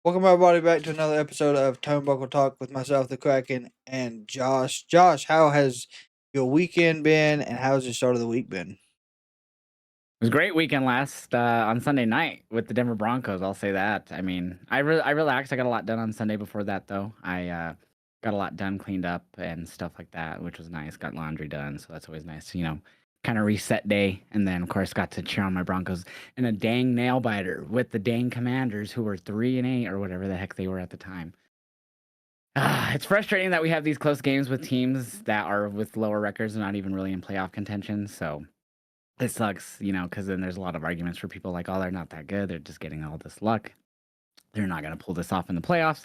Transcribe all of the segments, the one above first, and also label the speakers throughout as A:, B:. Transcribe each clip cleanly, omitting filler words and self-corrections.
A: Welcome everybody back to another episode of Turnbuckle Talk with myself, the Kraken, and Josh. Josh, how has your weekend been, and how's your start of the week been?
B: It was a great weekend last on Sunday night with the Denver Broncos. I'll say that. I mean, I relaxed. I got a lot done on Sunday before that, though. I got a lot done, cleaned up, and stuff like that, which was nice. Got laundry done, so that's always nice. Kind of reset day. And then, of course, got to cheer on my Broncos in a dang nail biter with the dang Commanders, who were 3-8 or whatever the heck they were at the time. It's frustrating that we have these close games with teams that are with lower records and not even really in playoff contention. So it sucks, because then there's a lot of arguments for people like, "Oh, they're not that good. They're just getting all this luck. They're not gonna pull this off in the playoffs."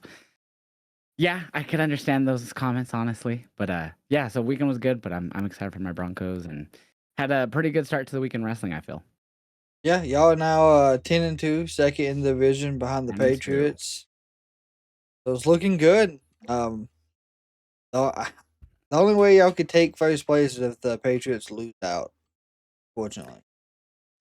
B: Yeah, I could understand those comments, honestly. But yeah, so weekend was good, but I'm excited for my Broncos and had a pretty good start to the week in wrestling, I feel.
A: Yeah, y'all are now 10-2, second in the division behind the
B: And two.
A: Patriots. So it's looking good. Um, the, the only way y'all could take first place is if the Patriots lose out. Fortunately,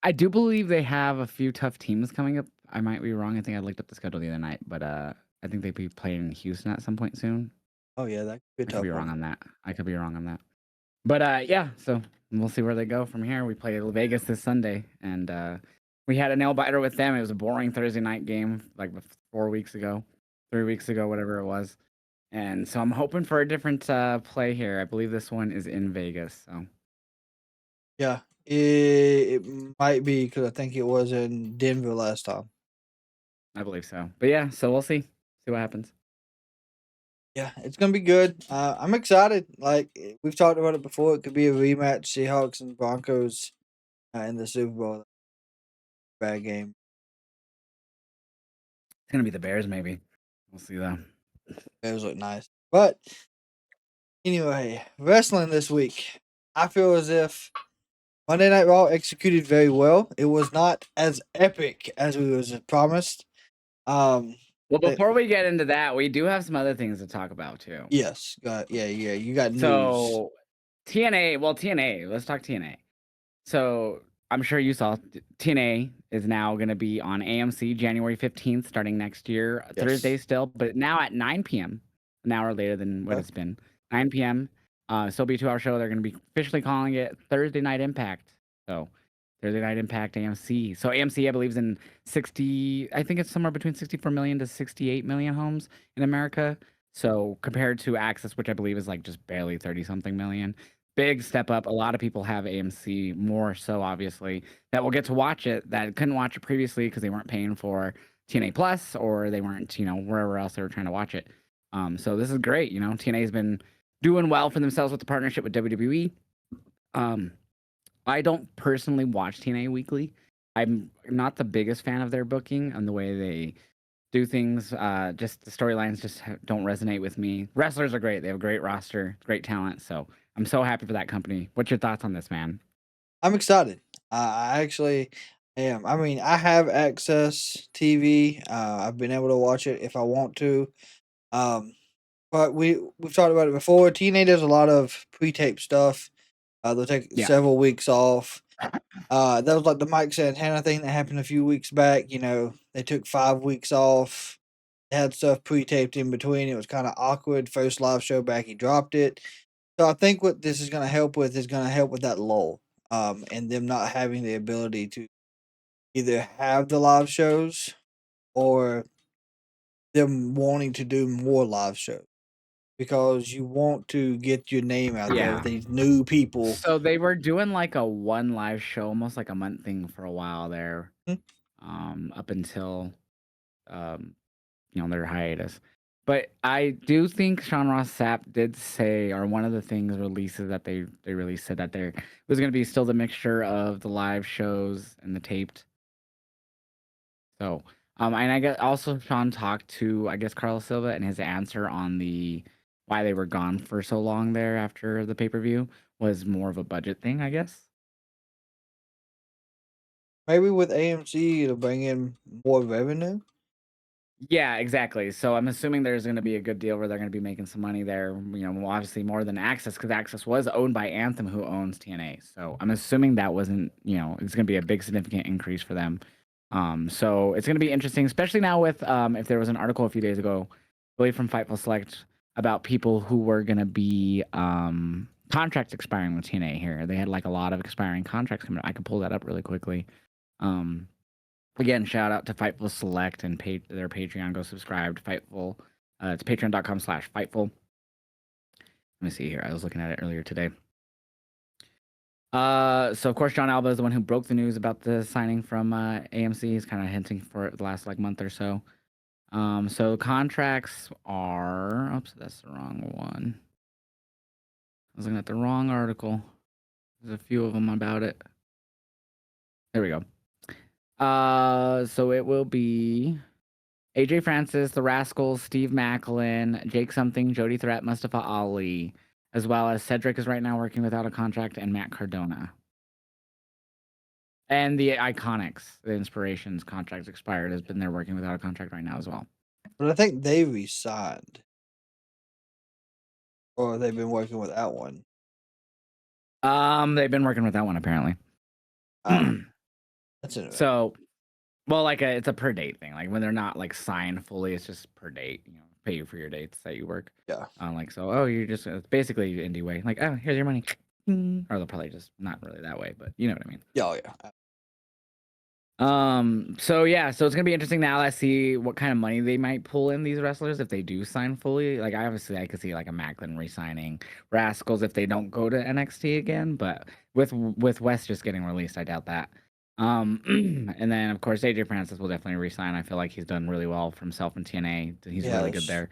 B: I do believe they have a few tough teams coming up. I might be wrong. I think I looked up the schedule the other night, but I think they'll be playing Houston at some point soon.
A: oh yeah, that could be a
B: I could
A: tough
B: be wrong
A: one.
B: on that. I could be wrong on that. But yeah, so we'll see where they go from here. We play Vegas this Sunday, and we had a nail biter with them. It was a boring Thursday night game, like 4 weeks ago, 3 weeks ago, whatever it was. And so I'm hoping for a different play here. I believe this one is in Vegas. So
A: Yeah, it might be because I think it was in Denver last time.
B: I believe so. But yeah, so we'll see. See what happens.
A: Yeah, it's gonna be good. I'm excited. We've talked about it before. It could be a rematch: Seahawks and Broncos in the Super Bowl. Bad game.
B: It's gonna be the Bears, maybe. We'll see though.
A: Bears look nice, but anyway, wrestling this week. I feel as if Monday Night Raw executed very well. It was not as epic as we was promised. Um,
B: Well,
A: it,
B: before we get into that, we do have some other things to talk about too.
A: yes, yeah. You got news.
B: So TNA, well, TNA, let's talk TNA. So I'm sure you saw TNA is now going to be on AMC January 15th, starting next year, Thursday
A: Yes.
B: still, but now at 9 p.m., an hour later than what
A: Okay.
B: it's been. 9 p.m. Still be a 2-hour show. They're going to be officially calling it Thursday Night Impact. So Thursday Night Impact AMC. So AMC, I believe, is in 60, I think it's somewhere between 64 million to 68 million homes in America. So compared to Access, which I believe is like just barely 30 something million. Big step up. A lot of people have AMC more so, obviously, that will get to watch it that couldn't watch it previously because they weren't paying for TNA Plus or they weren't, wherever else they were trying to watch it. So this is great. TNA has been doing well for themselves with the partnership with WWE. Um, I don't personally watch TNA weekly. I'm not the biggest fan of their booking and the way they do things. Just the storylines just don't resonate with me. Wrestlers are great. They have a great roster, great talent. So I'm so happy for that company. What's your thoughts on this, man?
A: I'm excited. I actually am. I mean, I have access TV. I've been able to watch it if I want to. Um, but we've talked about it before. TNA does a lot of pre-tape stuff. They'll take
B: Yeah.
A: several weeks off. That was like the Mike Santana thing that happened a few weeks back. They took 5 weeks off. They had stuff pre-taped in between. It was kind of awkward. First live show back, he dropped it. So I think what this is going to help with is going to help with that lull. And them not having the ability to either have the live shows or them wanting to do more live shows because you want to get your name out there with
B: Yeah.
A: these new people.
B: So they were doing like a one live show, almost like a month thing for a while there,
A: Hmm.
B: up until um, their hiatus. But I do think Sean Ross Sapp did say, or one of the things releases that they released said that there was going to be still the mixture of the live shows and the taped. So, and I guess also Sean talked to, I guess, Carlos Silva, and his answer on the why they were gone for so long there after the pay-per-view was more of a budget thing, I guess.
A: Maybe with AMC it'll bring in more revenue.
B: Yeah, exactly. So I'm assuming there's going to be a good deal where they're going to be making some money there. Obviously more than Access because Access was owned by Anthem, who owns TNA. So I'm assuming that wasn't, it's going to be a big significant increase for them. So it's going to be interesting, especially now with if there was an article a few days ago, I believe from Fightful Select, about people who were going to be contracts expiring with TNA here. They had like a lot of expiring contracts coming up. I can pull that up really quickly. Again, shout out to Fightful Select and their Patreon. Go subscribe to Fightful. It's patreon.com/Fightful. Let me see here. I was looking at it earlier today. So of course John Alba is the one who broke the news about the signing from AMC. He's kind of hinting for it the last like month or so. So contracts are, oops, that's the wrong one. I was looking at the wrong article. There's a few of them about it. There we go. So it will be AJ Francis, the Rascals, Steve Macklin, Jake Something, Jody Threat, Mustafa Ali, as well as Cedric is right now working without a contract, and Matt Cardona. And the Iconics, the Inspirations contract expired, has been there working without a contract right now as well.
A: But I think they resigned. Or they've been working without one.
B: They've been working with that one apparently.
A: That's it.
B: So, well, like it's a per date thing. Like when they're not like signed fully, it's just per date. You know, pay you for your dates that you work.
A: Yeah.
B: Like so, oh, you're just it's basically indie way. Like, oh, here's your money. Or they'll probably just not really that way, but you know what I mean.
A: Yeah, oh, yeah.
B: So yeah, so it's gonna be interesting now. I see what kind of money they might pull in these wrestlers if they do sign fully. Like I could see like a Macklin re-signing, Rascals if they don't go to NXT again. But with West just getting released, I doubt that. And then of course AJ Francis will definitely re-sign. I feel like he's done really well for himself in TNA. He's really good there.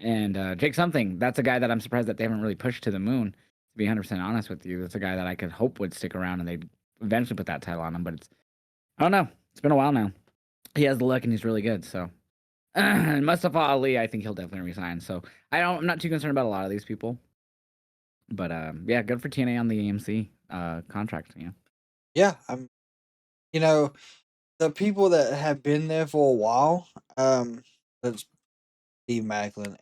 B: And Jake Something, that's a guy that I'm surprised that they haven't really pushed to the moon. To be 100% honest with you, that's a guy that I could hope would stick around and they'd eventually put that title on him. But it's I don't know. It's been a while now. He has the look and he's really good. So, and Mustafa Ali, I think he'll definitely resign. So I'm not too concerned about a lot of these people. But yeah, good for TNA on the AMC contract. Yeah.
A: Yeah, the people that have been there for a while, that's Steve Macklin,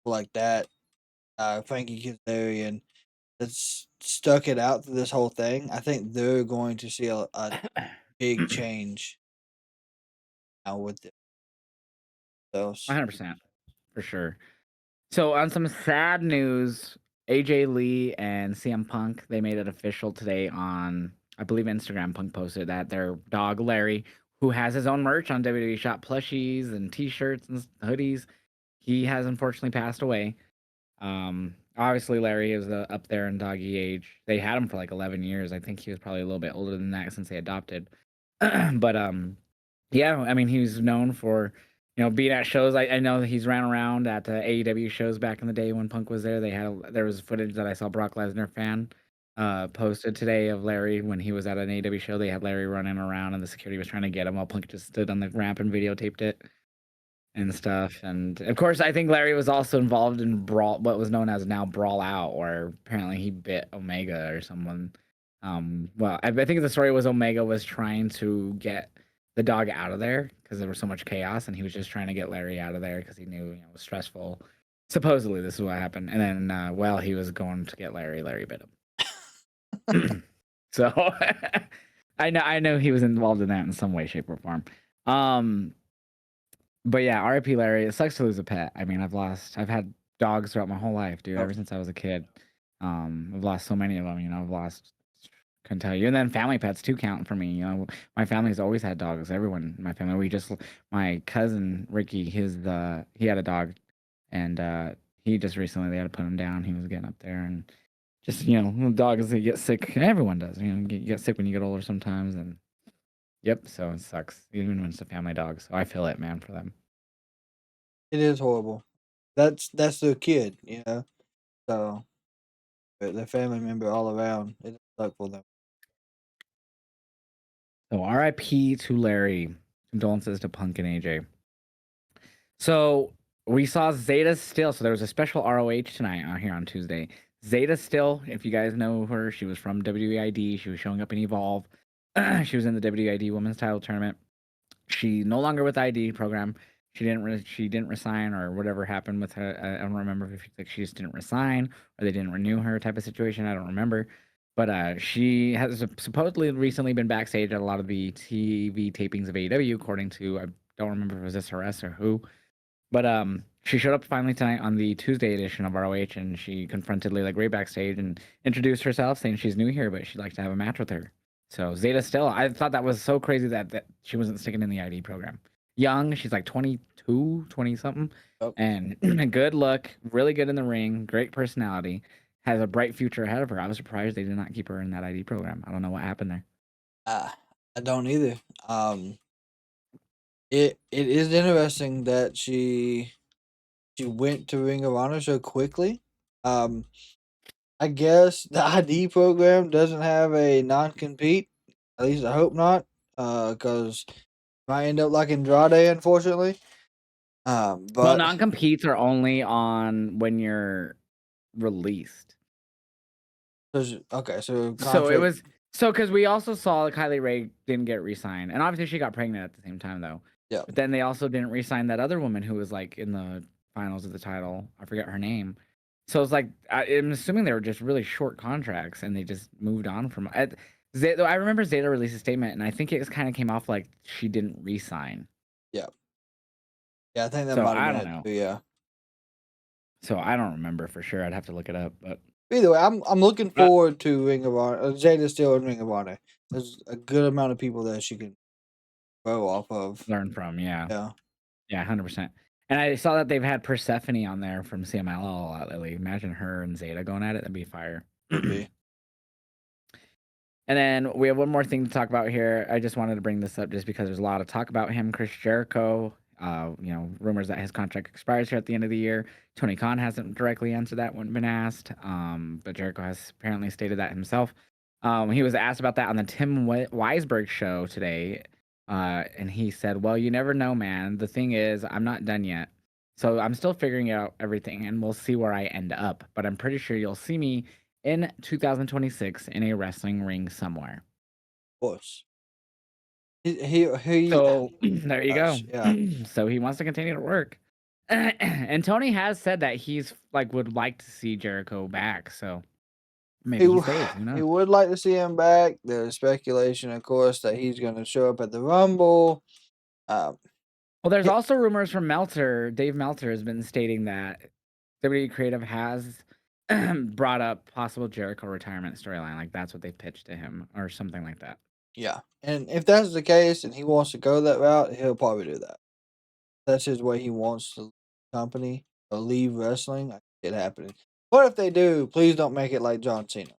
A: like that, Frankie Kazarian, that's stuck it out through this whole thing. I think they're going to see a big change now with those.
B: 100%. For sure. So on some sad news, AJ Lee and CM Punk, they made it official today on, I believe Instagram. Punk posted that their dog Larry, who has his own merch on WWE Shop, plushies and t-shirts and hoodies, he has unfortunately passed away. Obviously Larry is up there in doggy age. They had him for like 11 years. I think he was probably a little bit older than that since they adopted. But yeah, I mean, he was known for, being at shows. I know that he's ran around at AEW shows back in the day when Punk was there. There was footage that I saw Brock Lesnar fan posted today of Larry when he was at an AEW show. They had Larry running around and the security was trying to get him while Punk just stood on the ramp and videotaped it and stuff. And of course, I think Larry was also involved in what was known as now Brawl Out, where apparently he bit Omega or someone. Well, I think the story was Omega was trying to get the dog out of there because there was so much chaos, and he was just trying to get Larry out of there because he knew it was stressful. Supposedly, this is what happened. And then, while he was going to get Larry bit him. So I know he was involved in that in some way, shape, or form. But yeah, R.I.P. Larry. It sucks to lose a pet. I mean, I've had dogs throughout my whole life, dude. Ever since I was a kid. I've lost so many of them. Couldn't tell you. And then family pets too count for me. My family's always had dogs. Everyone in my family. My cousin Ricky, he had a dog, and he just recently they had to put him down. He was getting up there, and just dogs they get sick. Everyone does. You get sick when you get older sometimes, and yep. So it sucks, even when it's a family dog. So I feel it, man, for them.
A: It is horrible. That's their kid, So their family member all around. It sucks for them.
B: So R.I.P. to Larry. Condolences to Punk and AJ. So we saw Zeta Still. So there was a special ROH tonight out here on Tuesday. Zeta Still, if you guys know her, she was from WID. She was showing up in Evolve. She was in the WID Women's Title Tournament. She no longer with the ID program. She didn't resign or whatever happened with her. I don't remember if she just didn't resign or they didn't renew her type of situation. I don't remember. But she has supposedly recently been backstage at a lot of the TV tapings of AEW, according to I don't remember if it was SRS or who. But she showed up finally tonight on the Tuesday edition of ROH, and she confronted Layla Gray backstage and introduced herself, saying she's new here, but she'd like to have a match with her. So Zeta still, I thought that was so crazy that she wasn't sticking in the ID program. Young, she's like 22, 20 something,
A: Yep.
B: and good look, really good in the ring, great personality, has a bright future ahead of her. I was surprised they did not keep her in that ID program. I don't know what happened there.
A: I don't either. It is interesting that she went to Ring of Honor so quickly. I guess the ID program doesn't have a non-compete. At least I hope not. Because might end up like Andrade, unfortunately.
B: Well,
A: But
B: non-competes are only on when you're released.
A: okay, so
B: So it
A: contract.
B: was because we also saw Kylie Ray didn't get re-signed, and obviously she got pregnant at the same time though.
A: Yeah,
B: But then they also didn't re-sign that other woman who was like in the finals of the title. I forget her name. So it's like I'm assuming they were just really short contracts, and they just moved on from. I remember Zeta released a statement, and I think it kind of came off like she didn't re-sign.
A: yeah, yeah. I think that
B: So
A: might have
B: I
A: been
B: don't
A: it
B: know.
A: too. Yeah.
B: So I don't remember for sure. I'd have to look it up, but.
A: Either way, I'm looking forward to Ring of Honor. Jada's still in Ring of Honor. There's a good amount of people that she can grow off of.
B: Learn from, yeah.
A: Yeah.
B: Yeah, 100%. And I saw that they've had Persephone on there from CMLL a lot lately. Imagine her and Zeta going at it. That'd be fire.
A: Could be.
B: And then we have one more thing to talk about here. I just wanted to bring this up just because there's a lot of talk about him, Chris Jericho. Rumors that his contract expires here at the end of the year. Tony Khan hasn't directly answered that when been asked, but Jericho has apparently stated that himself. He was asked about that on the Tim Weisberg show today, and he said, "Well, you never know, man. The thing is, I'm not done yet, so I'm still figuring out everything, and we'll see where I end up. But I'm pretty sure you'll see me in 2026 in a wrestling ring somewhere."
A: Of course. He
B: So there you go.
A: gosh, yeah.
B: So he wants to continue to work. And Tony has said that he's like would like to see Jericho back. So maybe he stays. Who
A: He
B: knows?
A: would like to see him back. There's speculation, of course, that he's going to show up at the Rumble.
B: Well, there's
A: Yeah.
B: also rumors from Meltzer. Dave Meltzer has been stating that WWE Creative has brought up possible Jericho retirement storyline. Like that's what they pitched to him or something like that.
A: Yeah. And if that's the case and he wants to go that route, he'll probably do that. That's his way he wants to leave the company or leave wrestling. I see it happening. But if they do, please don't make it like John Cena.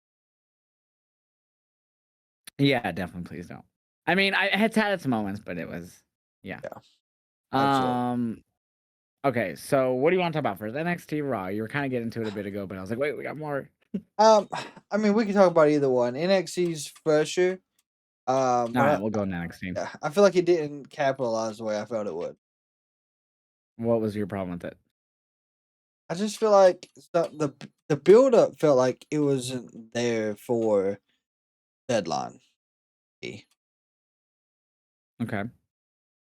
B: Yeah, definitely. Please don't. I mean, it's had its moments, but it was, yeah.
A: Yeah. Absolutely.
B: Okay, so what do you want to talk about first? NXT Raw. You were kind of getting to it a bit ago, but I was like, wait, we got more.
A: I mean, we can talk about either one. NXT's fresher.
B: All
A: But
B: right, we'll go to NXT.
A: yeah, I feel like it didn't capitalize the way I felt it would.
B: What was your problem with it?
A: I just feel like the build up felt like it wasn't there for deadline.
B: Okay.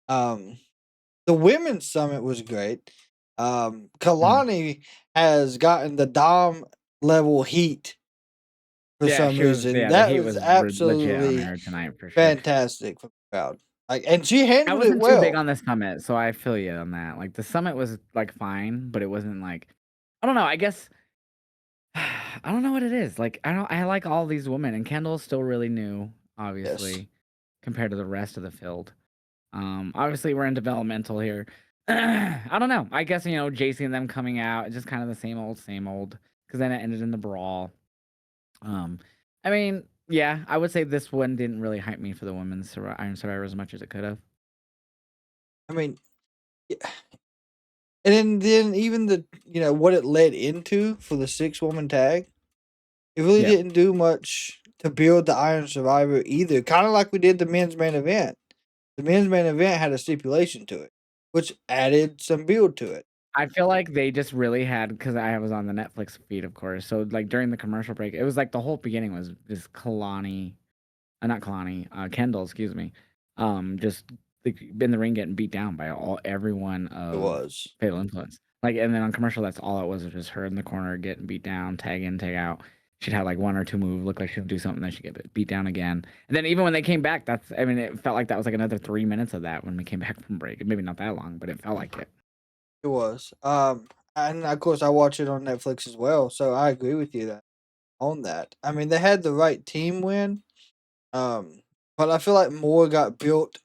A: The women's summit was great.
B: Mm.
A: Kalani has gotten the Dom level heat for some reason.
B: Yeah, the
A: That
B: heat
A: was
B: was legit on
A: absolutely
B: there tonight for sure.
A: fantastic for the crowd. Like, and she
B: I
A: handled it
B: wasn't too big
A: well.
B: on the summit, so I feel you on that. Like the summit was like fine, but it wasn't like I don't know. I guess I don't know what it is. Like I like all these women, and Kendall's still really new, obviously,
A: Yes. compared
B: compared to the rest of the field. Obviously we're in developmental here. I don't know. I guess JC and them coming out, it's just kind of the same old. Because then it ended in the brawl. I mean, yeah, I would say this one didn't really hype me for the women's Iron Survivor as much as it could have.
A: I mean, yeah. And then even the what it led into for the 6-woman tag, it really
B: Yeah.
A: didn't do much to build the Iron Survivor either. Kind of like we did the men's main event. The men's main event had a stipulation to it, which added some build to it.
B: I feel like they just really had because I was on the Netflix feed, of course. So like during the commercial break, it was like the whole beginning was just not Kalani, Kendall, excuse me. Just like, in the ring getting beat down by everyone
A: It
B: of
A: was.
B: Fatal Influence. Like, and then on commercial, that's all it was just her in the corner getting beat down, tag in, tag out. she'd have like one or two moves, look like she'd do something, then she'd get beat down again. And then even when they came back, I mean, it felt like that was like another 3 minutes of that when we came back from break. Maybe not that long, but it felt like it.
A: It was. And of course I watch it on Netflix as well, so I agree with you on that. I mean, they had the right team win, um, but I feel like more got built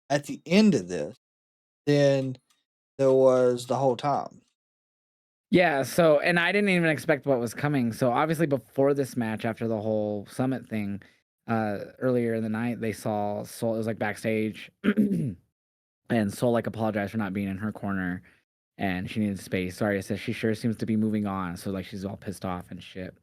A: at the end of this than there was the whole time.
B: Yeah, so and I didn't even expect what was coming. So obviously before this match, after the whole summit thing, earlier in the night, they saw Soul. It was like backstage, and Soul like apologized for not being in her corner, and she needed space. Sorry, says she sure seems to be moving on. So like she's all pissed off and shit.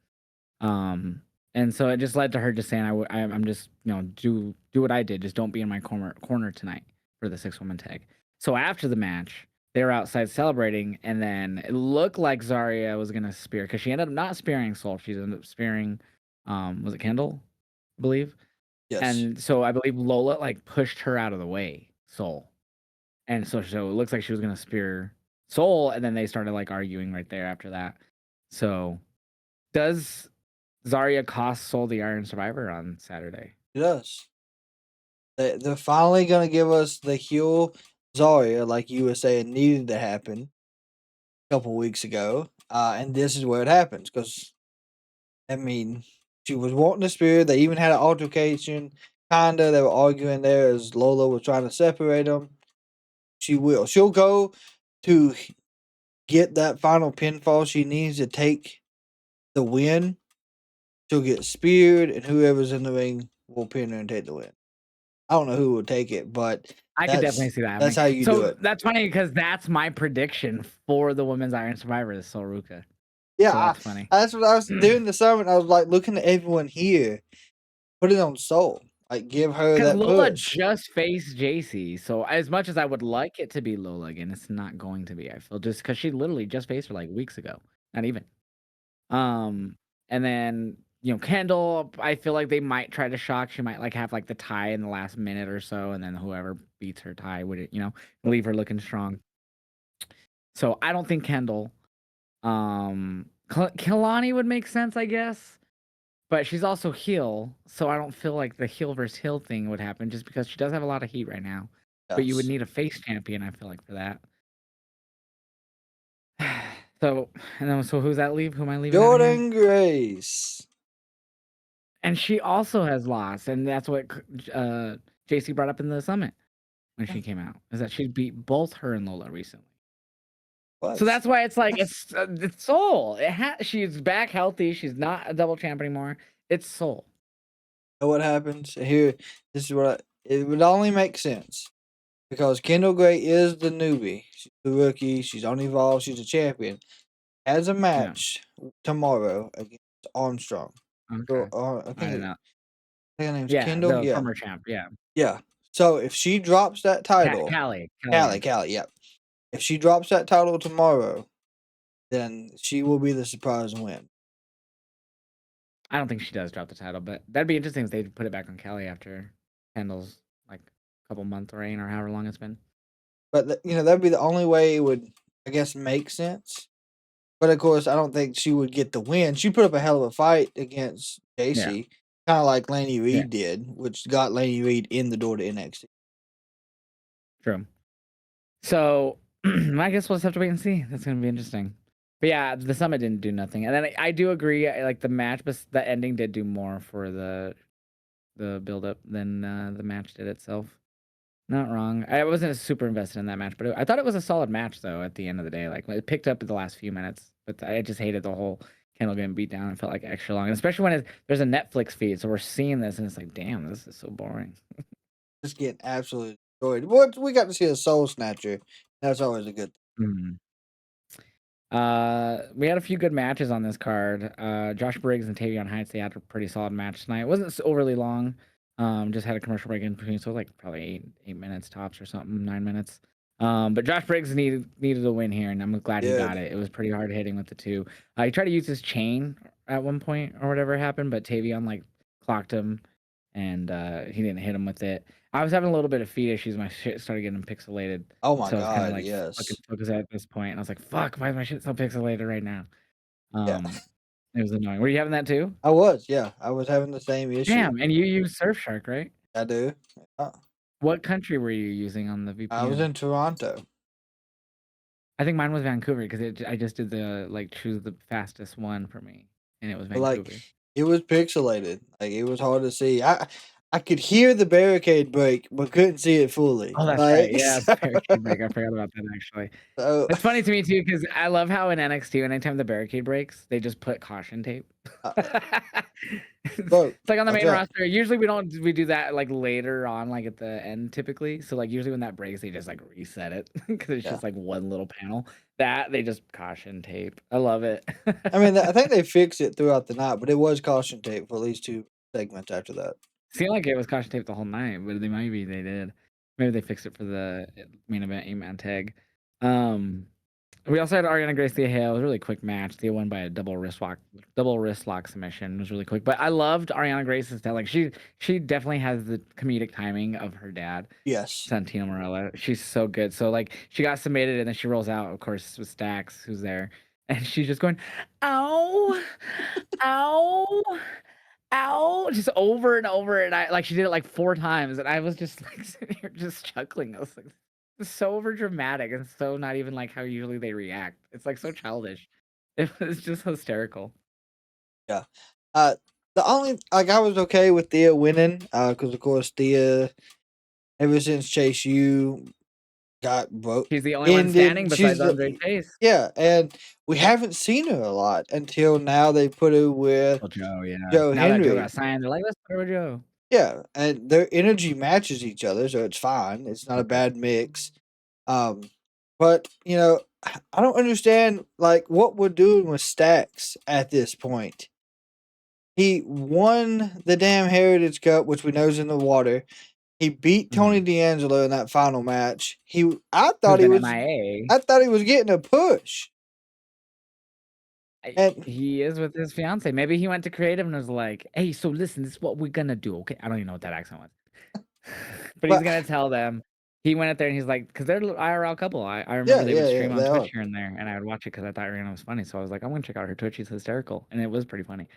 B: Um, and so it just led to her just saying, I'm just do what I did, just don't be in my corner tonight for the 6-woman tag. So after the match, they were outside celebrating, and then it looked like Zarya was gonna spear because she ended up not spearing Soul. She ended up spearing, was it Kendall, I believe?
A: Yes,
B: And so I believe Lola like pushed her out of the way, Soul, and so it looks like she was gonna spear Soul, and then they started like arguing right there after that. So does Zarya cost Soul the Iron Survivor on Saturday?
A: it does. They're finally gonna give us the heel Zarya, like you were saying, needed to happen a couple weeks ago, and this is where it happens. Because I mean, she was wanting the spear. They even had an altercation. Kinda, they were arguing there as Lola was trying to separate them. She will. She'll go to get that final pinfall she needs to take the win. She'll get speared, and whoever's in the ring will pin her and take the win. I don't know who will take it, but
B: I could definitely see that
A: that's
B: happening.
A: how you do
B: So
A: it.
B: that's funny because that's my prediction for the Women's Iron Survivor is Sol Ruca.
A: Yeah,
B: So that's funny.
A: that's what I was doing the summit. I was like looking at everyone here, put it on Soul, like give her
B: Because
A: that
B: Lola
A: push.
B: just faced JC. So as much as I would like it to be Lola again, it's not going to be. I feel just because she literally just faced her like weeks ago. Not even. Um, and then Kendall, I feel like they might try to shock. She might like have like the tie in the last minute or so, and then whoever beats her tie would leave her looking strong. So I don't think Kendall. Kalani would make sense, I guess, but she's also heel, so I don't feel like the heel versus heel thing would happen just because she does have a lot of heat right now. But you would
A: Yes.
B: need a face champion, I feel like, for that. So, and then so who's that leave? Who am I leaving out of here?
A: Jordan Grace.
B: And she also has lost, and that's what JC brought up in the summit when
A: Yeah,
B: she came out, is that she beat both her and Lola recently. So
A: was.
B: that's why it's like it's Soul. She's back healthy. She's not a double champ anymore. It's Soul.
A: Know what happens here? This is what it would only make sense because Kendall Gray is the newbie. She's the rookie. She's on Evolve. She's a champion. Has a
B: Yeah.
A: match tomorrow against Armstrong.
B: Okay.
A: I
B: I
A: think
B: don't know.
A: her name's
B: Yeah,
A: Kendall.
B: the
A: Yeah,
B: former champ. Yeah.
A: yeah. So if she drops that title,
B: Callie Anderson.
A: Callie, yeah. If she drops that title tomorrow, then she will be the surprise win.
B: I don't think she does drop the title, but that'd be interesting if they put it back on Callie after Kendall's like couple month reign or however long it's been.
A: But that'd be the only way it would, I guess, make sense. But of course, I don't think she would get the win. She put up a hell of a fight against
B: Yeah.
A: JC, kind of like Laney
B: Yeah.
A: Reed did, which got Laney Reed in the door to NXT.
B: True. So I guess we'll just have to wait and see. That's gonna be interesting. But yeah, the summit didn't do nothing, and then I do agree. Like the match, but the ending did do more for the build up than the match did itself. Not wrong. I wasn't super invested in that match, but I thought it was a solid match though. At the end of the day, like it picked up in the last few minutes, but I just hated the whole Kendall getting beat down. It felt like extra long, and especially when there's a Netflix feed, so we're seeing this, and it's like, damn, this is so boring.
A: Just getting absolutely destroyed. What we got to see a Soul Snatcher. That's always a good thing.
B: Mhm. We had a few good matches on this card. Josh Briggs and Tavion Heights, they had a pretty solid match tonight. It wasn't overly long. Just had a commercial break in between, so like probably 8 minutes tops or something, 9 minutes. But Josh Briggs needed a win here, and I'm glad he got
A: Good.
B: it. It was pretty hard hitting with the two. He tried to use his chain at one point or whatever happened, but Tavion like clocked him, and he didn't hit him with it. I was having a little bit of feed issues. My shit started getting pixelated.
A: Oh my
B: So I was kind of
A: God,
B: like fucking
A: yes.
B: focus at this point, and I was like, "Fuck, why is my shit so pixelated right now?"
A: Yeah.
B: Um, It was annoying. Were you having that too?
A: I was, yeah. I was having the same issue.
B: Damn, and you use Surfshark, right?
A: I do. Uh,
B: What country were you using on the
A: I was
B: VPN?
A: in Toronto.
B: I think mine was Vancouver because I just did the, like, choose the fastest one for me, and it was
A: But, like,
B: Vancouver.
A: it was pixelated. Like, it was hard to see. I could hear the barricade break, but couldn't see it fully.
B: Oh, that's right.
A: Like,
B: Yeah, the barricade break. I forgot about that actually.
A: so,
B: It's funny to me too because I love how in NXT, anytime the barricade breaks, they just put caution tape.
A: uh,
B: It's
A: bro,
B: like on the
A: watch
B: main
A: out.
B: roster. Usually we do that like later on, like at the end typically. So like usually when that breaks, they just like reset it because it's
A: Yeah.
B: just like one little panel. That they just caution tape. I love it.
A: I mean, I think they fixed it throughout the night, but it was caution tape for at least 2 segments after that.
B: Seemed like it was caution tape the whole night, but they did. Maybe they fixed it for the main event 8-man tag. Um, we also had Ariana Grace Thea Hale. It was a really quick match. Thea won by a double wrist lock submission. It was really quick. But I loved Ariana Grace's telling. She definitely has the comedic timing of her dad,
A: Yes.
B: Santino Marella. She's so good. So like she got submitted and then she rolls out, of course, with Stax, who's there. And she's just going, ow, ow, ow, just over and over. And I like she did it like 4 times. And I was just like sitting here just chuckling. I was like, it's so over dramatic and so not even like how usually they react. It's like so childish. It was just hysterical.
A: Yeah. Uh, the only like, I was okay with Thea winning, because of course, Thea, ever since Chase U got broke
B: She's the only one standing
A: ended,
B: besides
A: she's
B: Andre
A: the
B: Chase.
A: yeah, and we haven't seen her a lot until now they put her with
B: Well, Joe, yeah.
A: Joe
B: Now that Joe
A: Henry.
B: got signed, they're like, let's put her with Joe.
A: Yeah, and their energy matches each other, so it's fine. It's not a
B: Okay.
A: bad mix. Um, but I don't understand like what we're doing with Stacks at this point. He won the damn Heritage Cup, which we know is in the water. He beat Tony
B: Mhm.
A: D'Angelo in that final match.
B: Who's been MIA.
A: I thought he was getting a push. And
B: He is with his fiance. Maybe he went to creative and was like, "Hey, so listen, this is what we're gonna do, okay?" I don't even know what that accent was, but he's
A: but
B: gonna tell them. He went out there and he's like, because they're an IRL couple. I remember
A: yeah,
B: they would
A: yeah, yeah,
B: stream on
A: they
B: Twitch
A: are.
B: here and there, and I would watch it because I thought Ariana was funny. So I was like, I'm gonna check out her Twitch. She's hysterical, and it was pretty funny.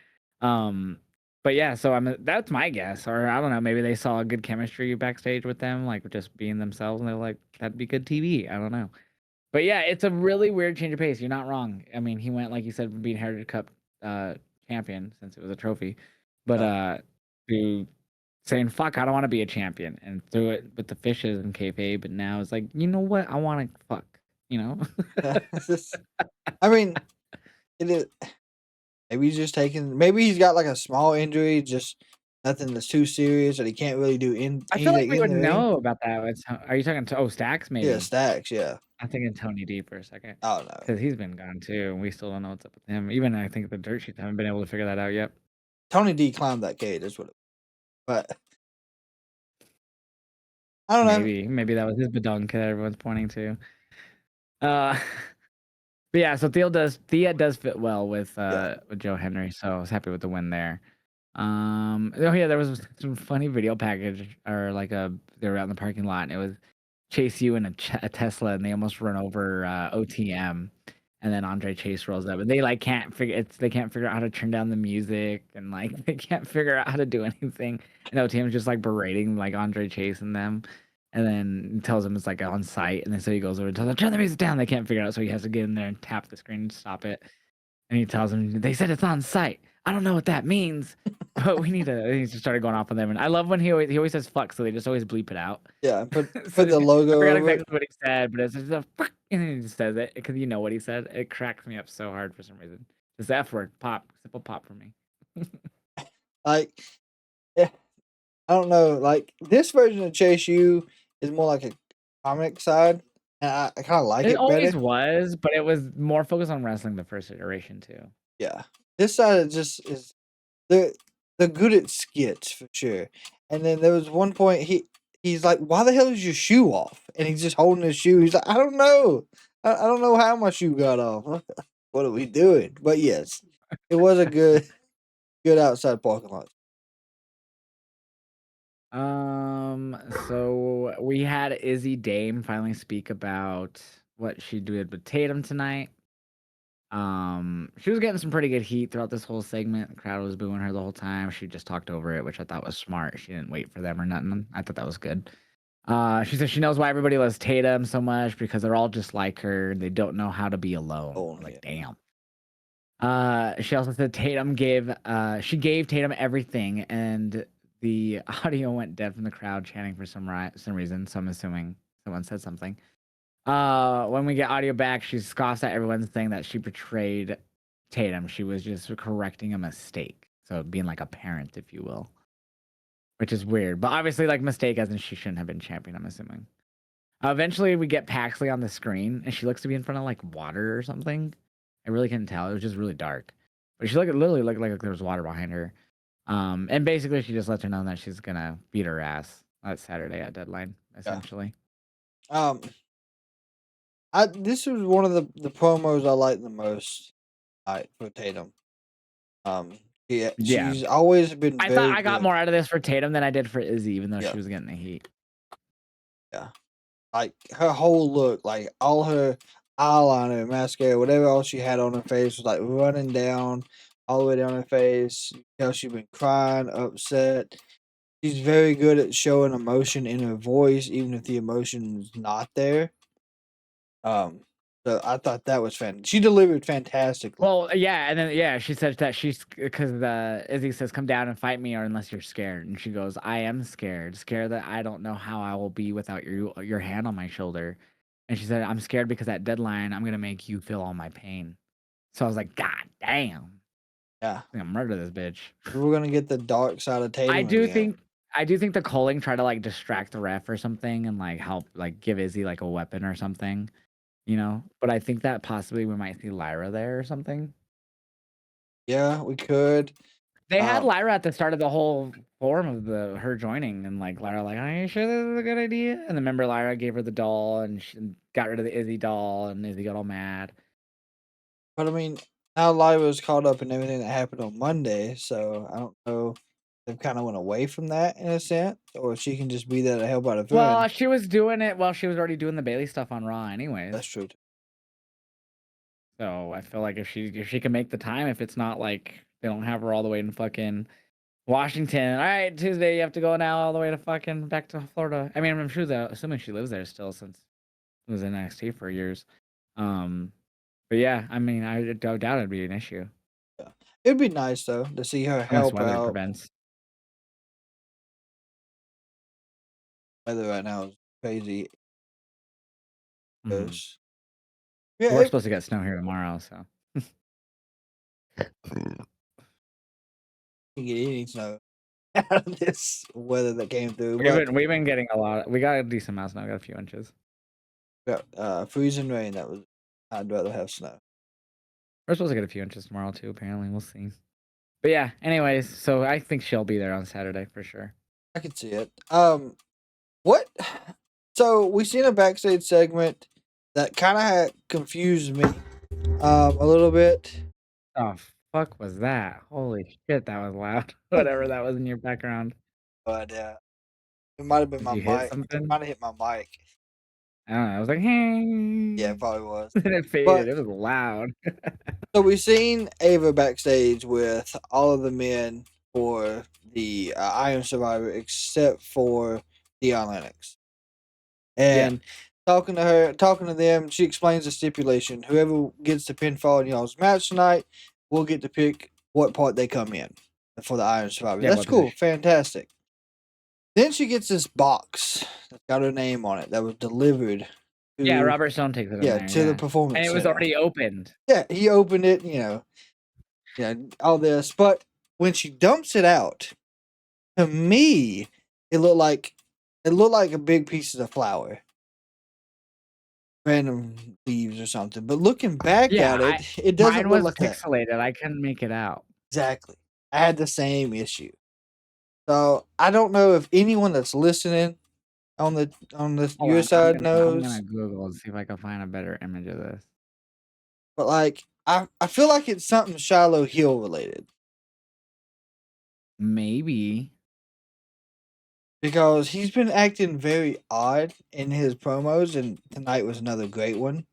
B: Um, but yeah, so that's my guess, or I don't know. Maybe they saw a good chemistry backstage with them, like just being themselves, and they're like, that'd be good TV. I don't know. But yeah, it's a really weird change of pace. You're not wrong. I mean, he went like you said from being Heritage Cup champion since it was a trophy, but
A: Yeah.
B: to saying fuck, I don't want to be a champion, and threw it with the fishes and kayfabe. But now it's like, you know what? I want to fuck. You know?
A: I mean, it is. Maybe he's just taking. Maybe he's got like a small injury, just nothing that's too serious that he can't really do
B: I feel like
A: anything
B: we
A: in
B: would
A: the ring.
B: know about that. Are you talking to Stacks?
A: Yeah,
B: Maybe
A: Stacks. Yeah.
B: I'm thinking Tony D for a second
A: Oh no,
B: because he's been gone too, and we still don't know what's up with him. Even I think the dirt sheets haven't been able to figure that out yet.
A: Tony D climbed that cage. That's what. But I don't know.
B: Maybe that was his badunk that everyone's pointing to. Uh, but yeah, so Thea does fit well
A: Yeah.
B: with Joe Henry, so I was happy with the win there. Oh yeah, there was some funny video package or like they were out in the parking lot and it was Chase U in a Tesla and they almost run over OTM, and then Andre Chase rolls up and they like they can't figure out how to turn down the music and like they can't figure out how to do anything, and OTM's just like berating like Andre Chase and them. And then tells him it's like on site, and then so he goes over and tells them turn the music down. They can't figure it out, so he has to get in there and tap the screen and stop it. And he tells him they said it's on site. I don't know what that means, but we need to. And he just started going off on them, and I love when he always says fuck, so they just always bleep it out.
A: Yeah. Put
B: So
A: the
B: I
A: logo
B: forgot
A: over it.
B: exactly what he said, but it's just a fuck, and then he just says it because you know what he said. It cracks me up so hard for some reason. This F word, pop, simple pop for me.
A: Like, yeah, I don't know. Like this version of Chase U is more like a comic side, and I kind of like
B: It
A: it better.
B: always was, but it was more focused on wrestling the first iteration too.
A: Yeah, this side just is they're good at skits for sure. And then there was one point he's like, "Why the hell is your shoe off?" And he's just holding his shoe. He's like, "I don't know. I don't know how my shoe got off. What are we doing?" But yes, it was a good outside parking lot.
B: So we had Izzy Dame finally speak about what she did with Tatum tonight. She was getting some pretty good heat throughout this whole segment. The crowd was booing her the whole time. She just talked over it, which I thought was smart. She didn't wait for them or nothing. I thought that was good. She said she knows why everybody loves Tatum so much because they're all just like her. They don't know how to be alone.
A: Oh,
B: Like,
A: yeah.
B: damn. She also said she gave Tatum everything, and the audio went dead from the crowd chanting for some reason. So I'm assuming someone said something. When we get audio back, she scoffs at everyone saying that she betrayed Tatum. She was just correcting a mistake. So being like a parent, if you will. Which is weird. But obviously, like, mistake as in she shouldn't have been champion, I'm assuming. Eventually, we get Paxley on the screen, and she looks to be in front of, like, water or something. I really couldn't tell. It was just really dark. But she literally looked like there was water behind her. And basically, she just lets her know that she's going to beat her ass that Saturday at Deadline, essentially.
A: Yeah. This was one of the promos I liked the most, for Tatum. Yeah, she's always been
B: I
A: very
B: thought I got
A: good.
B: more out of this for Tatum than I did for Izzy, even though
A: Yeah.
B: she was getting the heat.
A: Yeah. Like, her whole look, like, all her eyeliner, mascara, whatever else she had on her face was, like, running down all the way down her face. You can tell she's been crying, upset. She's very good at showing emotion in her voice, even if the emotion is not there. So I thought that was she delivered fantastically.
B: Well, yeah, and then she said that she's because Izzy says, "Come down and fight me, or unless you're scared." And she goes, "I am scared that I don't know how I will be without your hand on my shoulder." And she said, "I'm scared because at Deadline, I'm gonna make you feel all my pain." So I was like, "God damn,
A: Yeah,
B: I'm gonna murder this bitch."
A: we're gonna get the dark side of Tatum
B: I do
A: again.
B: think the Coling tried to like distract the ref or something and like help like give Izzy like a weapon or something, you know. But I think that possibly we might see Lyra there or something.
A: Yeah, we could.
B: They had Lyra at the start of the whole form of her joining, and like Lyra, like, "Are you sure this is a good idea?" And then remember, Lyra gave her the doll, and she got rid of the Izzy doll, and Izzy got all mad.
A: But I mean, now Lyra's caught up in everything that happened on Monday, so I don't know if they've kind of went away from that in a sense, or if she can just be there to help out a friend.
B: Well, she was doing it while she was already doing the Bailey stuff on Raw, anyways.
A: That's true.
B: So I feel like if she can make the time, if it's not like they don't have her all the way in fucking Washington. All right, Tuesday you have to go now all the way to fucking back to Florida. I mean, I'm sure assuming she lives there still since it was in NXT for years. But yeah, I mean, I don't doubt it'd be an issue.
A: Yeah, it'd be nice though to see her
B: Unless
A: help
B: weather
A: out.
B: prevents.
A: Weather right now is crazy.
B: Mhm.
A: Yeah,
B: We're supposed to get snow here tomorrow, so.
A: can get any snow out of this weather that came through.
B: We've been getting a lot. We got a decent amount of snow. Got a few inches.
A: Freezing rain. I'd rather have snow.
B: We're supposed to get a few inches tomorrow too. Apparently, we'll see. But yeah. Anyways, so I think she'll be there on Saturday for sure.
A: I could see it. What? So we seen a backstage segment that kind of confused me, a little bit.
B: Oh fuck was that? Holy shit, that was loud. Whatever that was in your background.
A: But it might have been
B: Did
A: my
B: you hit
A: mic. It
B: something?
A: might have hit my mic.
B: I don't know. I was like, hey.
A: Yeah, it probably was.
B: And it faded.
A: But
B: It was loud.
A: so we seen Ava backstage with all of the men for the Iron Survivor except for Dion Lennox. And talking to them, she explains the stipulation. Whoever gets the pinfall in y'all's match tonight will get to pick what part they come in for the Iron Survivor.
B: Yeah,
A: That's
B: what
A: cool.
B: position?
A: Fantastic. Then she gets this box that's got her name on it that was delivered
B: Yeah,
A: to,
B: Robert Stone takes it in there.
A: to the performance
B: And it was
A: center.
B: already opened.
A: Yeah, he opened it, all this. But when she dumps it out, to me, it looked like a big pieces of flour. Random leaves or something. But looking back at it, it doesn't
B: Mine
A: look
B: was
A: like that.
B: pixelated. I couldn't make it out.
A: Exactly. I had the same issue. So I don't know if anyone that's listening on the
B: Hold
A: your
B: on,
A: side
B: I'm
A: knows,
B: gonna Google and see if I can find a better image of this.
A: but like I feel like it's something Shiloh Hill related
B: Maybe.
A: because he's been acting very odd in his promos, and tonight was another great one.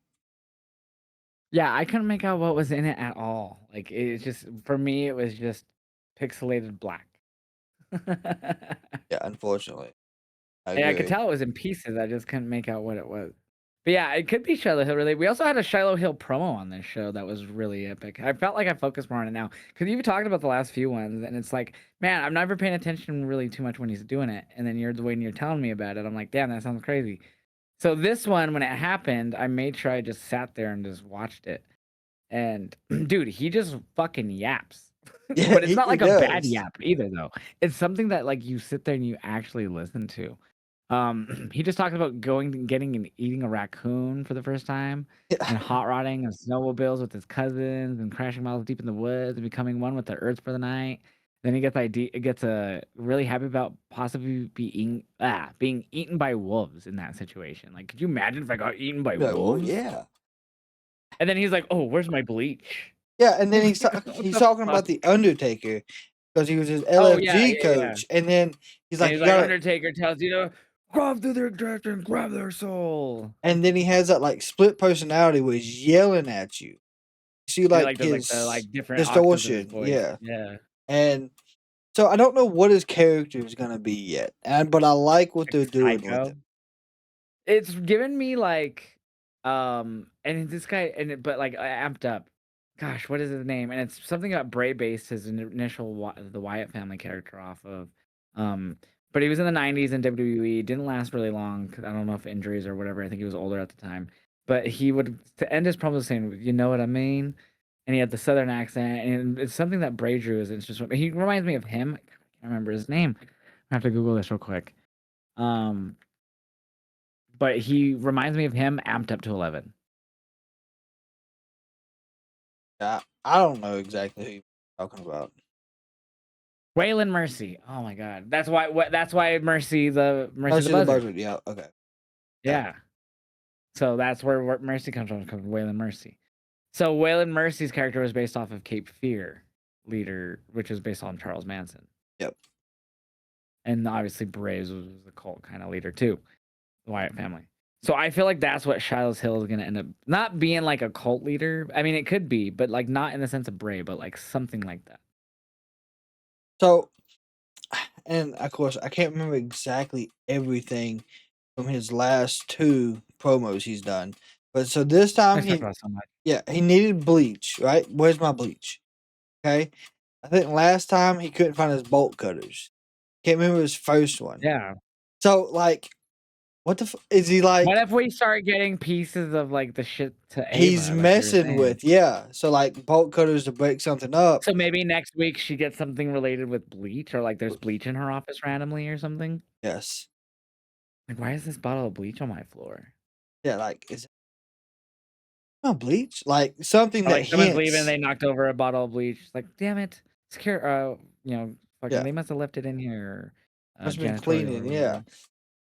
B: Yeah, I couldn't make out what was in it at all. Like, it's just for me, it was just pixelated black.
A: Yeah, unfortunately, I
B: And I could
A: agree.
B: tell it was in pieces, I just couldn't make out what it was. But yeah, it could be Shiloh Hill related. We also had a Shiloh Hill promo on this show that was really epic. I felt like I focused more on it now because you've talked about the last few ones, and it's like, man, I'm never paying attention really too much when he's doing it. And then when you're telling me about it, I'm like, damn, that sounds crazy. So this one, when it happened, I made sure I just sat there and just watched it. And dude, he just fucking yaps.
A: Yeah,
B: But it's not
A: he
B: like a bad
A: does.
B: yap either, though. It's something that like you sit there and you actually listen to. He just talked about going and getting and eating a raccoon for the first time, and
A: Yeah,
B: hot rodding and snowmobiles with his cousins, and crashing miles deep in the woods, and becoming one with the earth for the night. Then he gets really happy about possibly being eaten by wolves in that situation. Like, could you imagine if I got eaten by
A: no, well,
B: wolves?
A: yeah.
B: And then he's like, "Oh, where's my bleach?"
A: Yeah, and then
B: What
A: he's
B: the
A: talking
B: fuck?
A: about the Undertaker because he was his
B: Oh yeah,
A: LFG
B: yeah, yeah.
A: coach, and then he's
B: And
A: like,
B: he's
A: "You
B: like,
A: gotta,"
B: Undertaker tells you to grab through their chest and grab their soul.
A: and then he has that like split personality where he's yelling at you. You see
B: And he
A: like
B: like does like the
A: his
B: like different octaves of his
A: distortion,
B: voice.
A: yeah,
B: Yeah.
A: and so I don't know what his character is gonna be yet, but I like what
B: Like
A: they're doing with
B: Psycho.
A: him.
B: It's given me like and this guy but like amped up. Gosh, what is his name? And it's something about Bray based his initial the Wyatt family character off of. Um but he was in the 90s in WWE, didn't last really long 'cause I don't know if injuries or whatever. I think he was older at the time. But he would to end his promo saying, "You know what I mean?" And he had the southern accent, and it's something that Bray drew is it's just he reminds me of him. I can't remember his name. I have to Google this real quick. Um but he reminds me of him amped up to 11.
A: I don't know exactly who you're talking about.
B: Waylon Mercy. Oh my god. That's why Mercy the
A: Mercy the
B: Buzzard.
A: Buzzard, yeah, okay, yeah,
B: Yeah. So that's where Mercy comes from Waylon Mercy. So Waylon Mercy's character was based off of Cape Fear leader, which was based on Charles Manson.
A: yep.
B: And obviously Braves was the cult kind of leader too, the Wyatt family. So I feel like that's what Shiloh's Hill is gonna end up not being like a cult leader. I mean, it could be, but like not in the sense of Bray, but like something like that.
A: So, and of course, I can't remember exactly everything from his last 2 promos he's done, but so this time
B: I talked about so much.
A: he needed bleach, right? Where's my bleach? Okay, I think last time he couldn't find his bolt cutters. Can't remember his first one.
B: Yeah.
A: So, like, what the is he
B: What
A: like?
B: if we start getting pieces of like the shit to
A: He's
B: Ava, like you were
A: messing
B: saying?
A: with, yeah. So, like, bolt cutters to break something up.
B: So maybe next week she gets something related with bleach, or like there's bleach in her office randomly or something.
A: Yes,
B: Like, why is this bottle of bleach on my floor?
A: yeah. Like, is it not bleach? Like something
B: Or
A: that
B: like someone's leaving, and
A: hints.
B: they knocked over a bottle of bleach. It's like, damn it, secure. Fucking,
A: Yeah,
B: they must have left it in here.
A: must have been
B: Janitorial or
A: cleaning. Yeah.
B: whatever.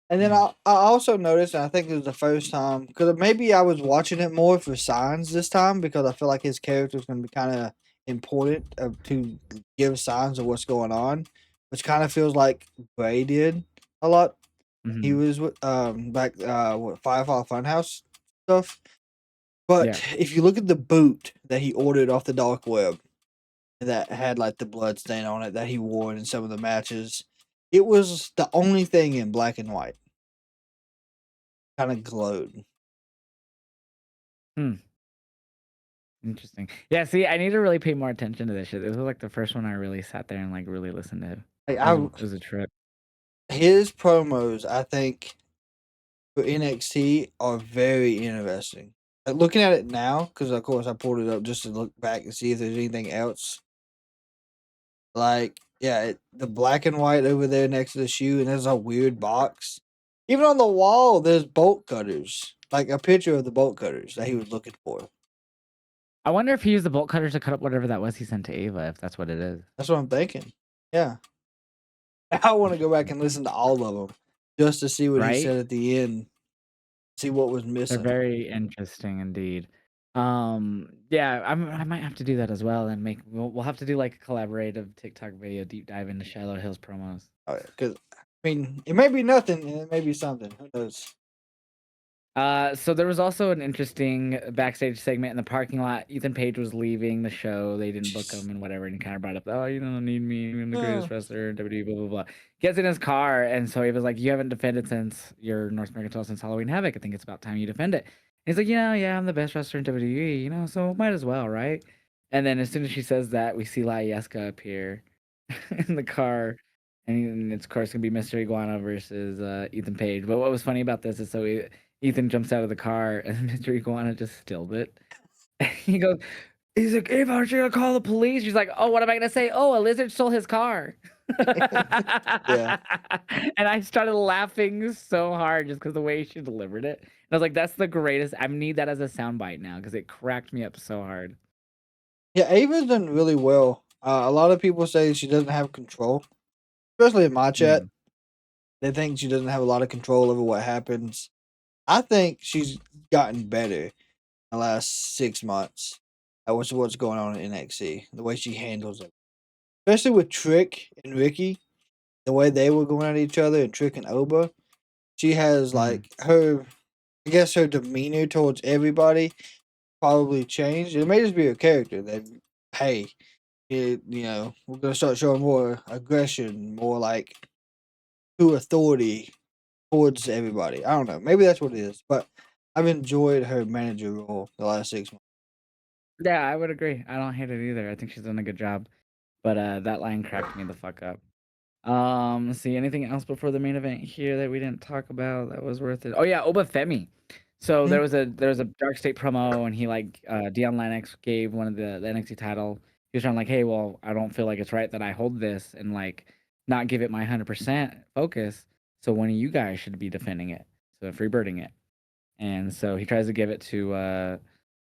A: And then
B: Yeah.
A: I also noticed, and I think it was the first time, because maybe I was watching it more for signs this time because I feel like his character is going to be kind of important to give signs of what's going on, which kind of feels like Bray did a lot. He
B: Hmm.
A: was with back what Firefly Funhouse stuff. But
B: Yeah.
A: if you look at the boot that he ordered off the dark web that had like the blood stain on it that he wore in some of the matches, it was the only thing in black and white. Kind of glowed.
B: Hmm. Interesting. Yeah. See, I need to really pay more attention to this shit. This was like the first one I really sat there and like really listened to.
A: Like
B: It was a trip.
A: his promos, I think for NXT are very interesting. Like, looking at it now, because of course I pulled it up just to look back and see if there's anything else. Like, yeah, the black and white over there next to the shoe, and there's a weird box. Even on the wall, there's bolt cutters, like a picture of the bolt cutters that he was looking for.
B: I wonder if he used the bolt cutters to cut up whatever that was he sent to Ava, if that's what it is.
A: That's what I'm thinking. Yeah, I want to go back and listen to all of them just to see what he
B: Right?
A: said at the end. See what was
B: They're
A: missing.
B: very interesting indeed. Yeah, I might have to do that as well and we'll have to do like a collaborative TikTok video deep dive into Shiloh Hills promos.
A: Because I mean, it may be nothing, and it may be something. Who knows?
B: So there was also an interesting backstage segment in the parking lot. Ethan Page was leaving the show. They didn't book him and whatever, and he kind of brought up, "Oh, you don't need me. I'm the greatest
A: Uh,
B: wrestler in WWE." Blah blah blah. Gets in his car, and so he was like, "You haven't defended since your North American title since Halloween Havoc. I think it's about time you defend it." And he's like, "Yeah, I'm the best wrestler in WWE. So might as well, right?" And then as soon as she says that, we see Laieska appear in the car. And it's of course gonna be Mr. Iguana versus Ethan Page. But what was funny about this is Ethan jumps out of the car and Mr. Iguana just stilled it. He goes, he's like, Ava, aren't you gonna call the police? She's like, oh, what am I gonna say? Oh, a lizard stole his car.
A: yeah.
B: And I started laughing so hard just because the way she delivered it. And I was like, that's the greatest. I need that as a soundbite now because it cracked me up so hard.
A: Yeah, Ava's done really well. A lot of people say she doesn't have control, especially in my chat.
B: Mm,
A: They think she doesn't have a lot of control over what happens. I think she's gotten better in the last 6 months. What's going on in NXT, the way she handles it, especially with Trick and Ricky, the way they were going at each other, and Trick and Oba. She has
B: mm.
A: like her, I guess her demeanor towards everybody probably changed. It may just be her character that, hey, we're gonna start showing more aggression, more like true authority towards everybody. I don't know. Maybe that's what it is, but I've enjoyed her manager role the last 6 months.
B: Yeah, I would agree. I don't hate it either. I think she's done a good job. But that line cracked me the fuck up. Let's see, anything else before the main event here that we didn't talk about that was worth it? Oh yeah, Obafemi. So
A: Mhm.
B: there was a Dark State promo, and he like Dion Lennox gave one of the NXT title. He was trying like, hey, well, I don't feel like it's right that I hold this and like not give it my 100% focus. So one of you guys should be defending it, so freebirding it. And so he tries to give it to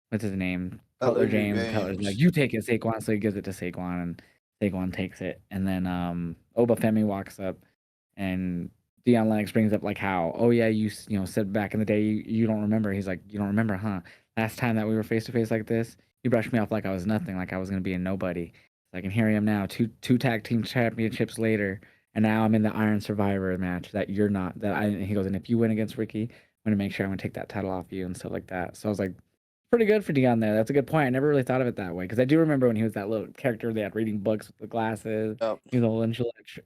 B: what's his name? Cutler
A: Cutler
B: James. Cutler's like,
A: James.
B: you take it, Saquon. So he gives it to Saquon, and Saquon takes it. And then Obafemi walks up, and Dion Lennox brings up like how, oh yeah, said back in the day you don't remember. He's like, you don't remember, huh? Last time that we were face to face like this, you brushed me off like I was nothing, like I was gonna be a nobody. Like, and here I am now, two tag team championships later, and now I'm in the Iron Survivor match that you're not. And he goes, and if you win against Ricky, I'm gonna make sure I'm gonna take that title off you and stuff like that. So I was like, pretty good for Dion there. That's a good point. I never really thought of it that way because I do remember when he was that little character they had reading books with the glasses.
A: Yep.
B: He was all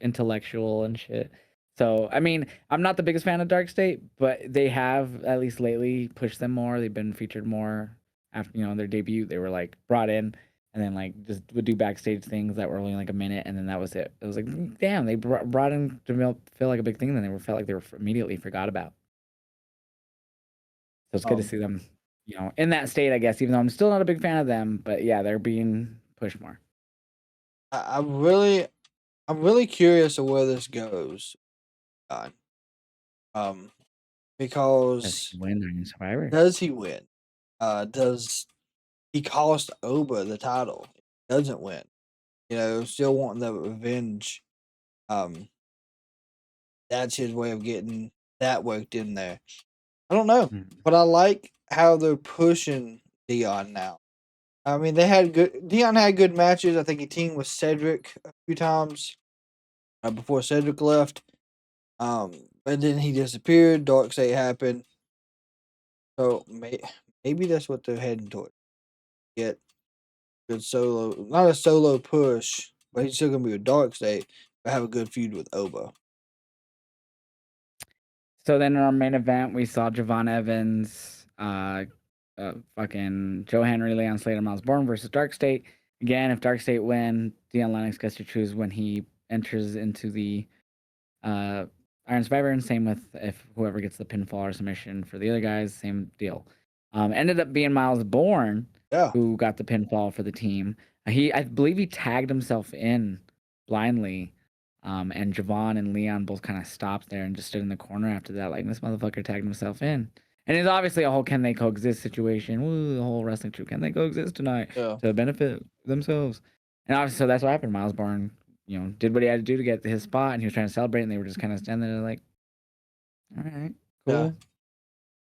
B: intellectual and shit. So I mean, I'm not the biggest fan of Dark State, but they have at least lately pushed them more. They've been featured more after their debut. They were like brought in and then like just would do backstage things that were only like a minute, and then that was it. It was like, damn, they brought in to feel like a big thing, and then they felt like they were immediately forgot about. So it's good to
A: Um,
B: see them, in that state, I guess, even though I'm still not a big fan of them, but yeah, they're being pushed more.
A: I'm really curious of where this goes. God. Um,
B: Does he
A: because
B: win during Survivor?
A: does he win? Does he cost Oba the title? Doesn't win. Still wanting the revenge. Um, that's his way of getting that worked in there. I don't know,
B: Mm.
A: but I like how they're pushing Dion now. I mean, Dion had good matches. I think he teamed with Cedric a few times before Cedric left. But then he disappeared. Dark State happened. So maybe that's what they're heading toward. Get good solo, not a solo push, but he's still gonna be a Dark State, but have a good feud with Oba.
B: So then in our main event, we saw Javon Evans, fucking Joe Henry, Leon Slater, Miles Bourne versus Dark State. Again, if Dark State win, Dion Lennox gets to choose when he enters into the uh, Iron Survivor, and same with if whoever gets the pinfall or submission for the other guys, same deal. Ended up being Miles Bourne
A: Yeah,
B: who got the pinfall for the team. I believe he tagged himself in blindly, and Javon and Leon both kind of stopped there and just stood in the corner after that, like this motherfucker tagged himself in. And it's obviously a whole can they coexist situation. Woo, the whole wrestling troupe, can they coexist tonight
A: yeah,
B: to benefit themselves? And obviously, so that's what happened. Miles Bourne, did what he had to do to get to his spot, and he was trying to celebrate, and they were just kind of standing there like, all right,
A: yeah.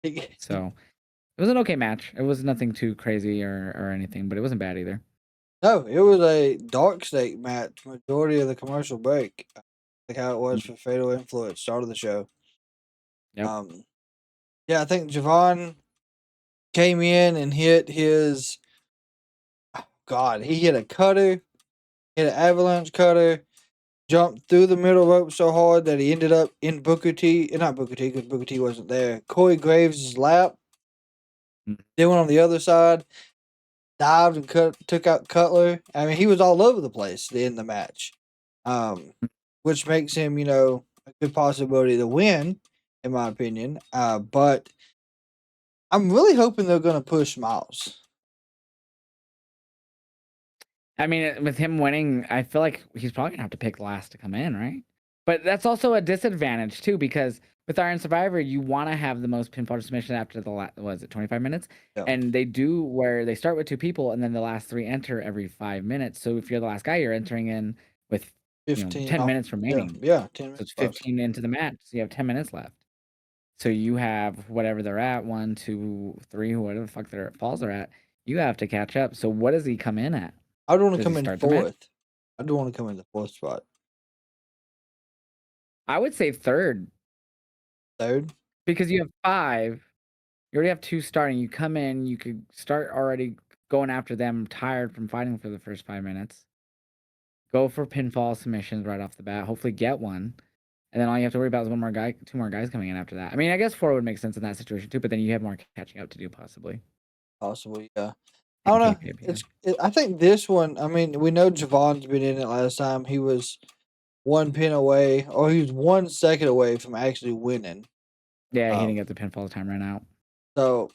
B: cool. So it was an okay match. It was nothing too crazy or anything, but it wasn't bad either.
A: No, it was a Dark State match. Majority of the commercial break, like how it was
B: Mm,
A: for Fatal Influence, start of the show.
B: yep.
A: Um, Yeah, I think Javon came in and hit his. God, he hit a cutter, hit an avalanche cutter, jumped through the middle rope so hard that he ended up in Booker T. Not Booker T, because Booker T wasn't there. Corey Graves' lap.
B: Mm.
A: Then went on the other side, dived and took out Cutler. I mean, he was all over the place to end the match, which makes him, a good possibility to win, in my opinion. But I'm really hoping they're going to push Miles.
B: I mean, with him winning, I feel like he's probably gonna have to pick last to come in, right? But that's also a disadvantage too, because with Iron Survivor, you want to have the most pinfall submission after the was it 25 minutes,
A: Yeah.
B: and they do where they start with 2 people, and then the last 3 enter every 5 minutes. So if you're the last guy, you're entering in with
A: 15
B: 10
A: off.
B: minutes remaining.
A: Yeah, 10
B: So
A: minutes
B: it's
A: left.
B: 15 into the match. So you have 10 minutes left. So you have whatever they're at, 1, 2, 3, whatever the fuck their falls are at. You have to catch up. So what does he come in at?
A: I would want to
B: Does he
A: come in
B: start the match?
A: 4th. I do want to come in the 4th spot.
B: I would say 3rd
A: 3rd?
B: because you have 5. You already have 2 starting. You come in, you could start already going after them, tired from fighting for the first 5 minutes. Go for pinfall submissions right off the bat. Hopefully get one. And then all you have to worry about is 2 more guys coming in after that. I mean, I guess 4 would make sense in that situation too, but then you have more catching up to do possibly.
A: Possibly, yeah. I
B: In
A: don't know.
B: kayfabe,
A: I think this one, I mean, we know Javon's been in it last time. He was 1 pin away, or he was 1 second away from actually winning.
B: yeah, he didn't get the pinfall time ran out.
A: So,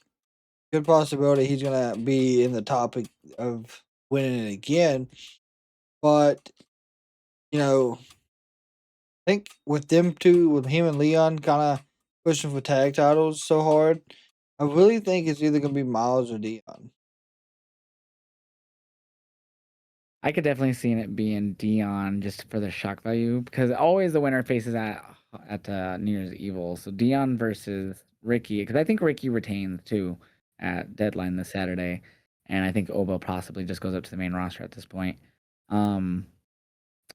A: good possibility he's going to be in the topic of winning it again. But, I think with them two, with him and Leon kind of pushing for tag titles so hard, I really think it's either going to be Miles or Dion.
B: I could definitely see it being Dion just for the shock value because always the winner faces at New Year's Evil. So Dion versus Ricky because I think Ricky retains too at Deadline this Saturday, and I think Obo possibly just goes up to the main roster at this point.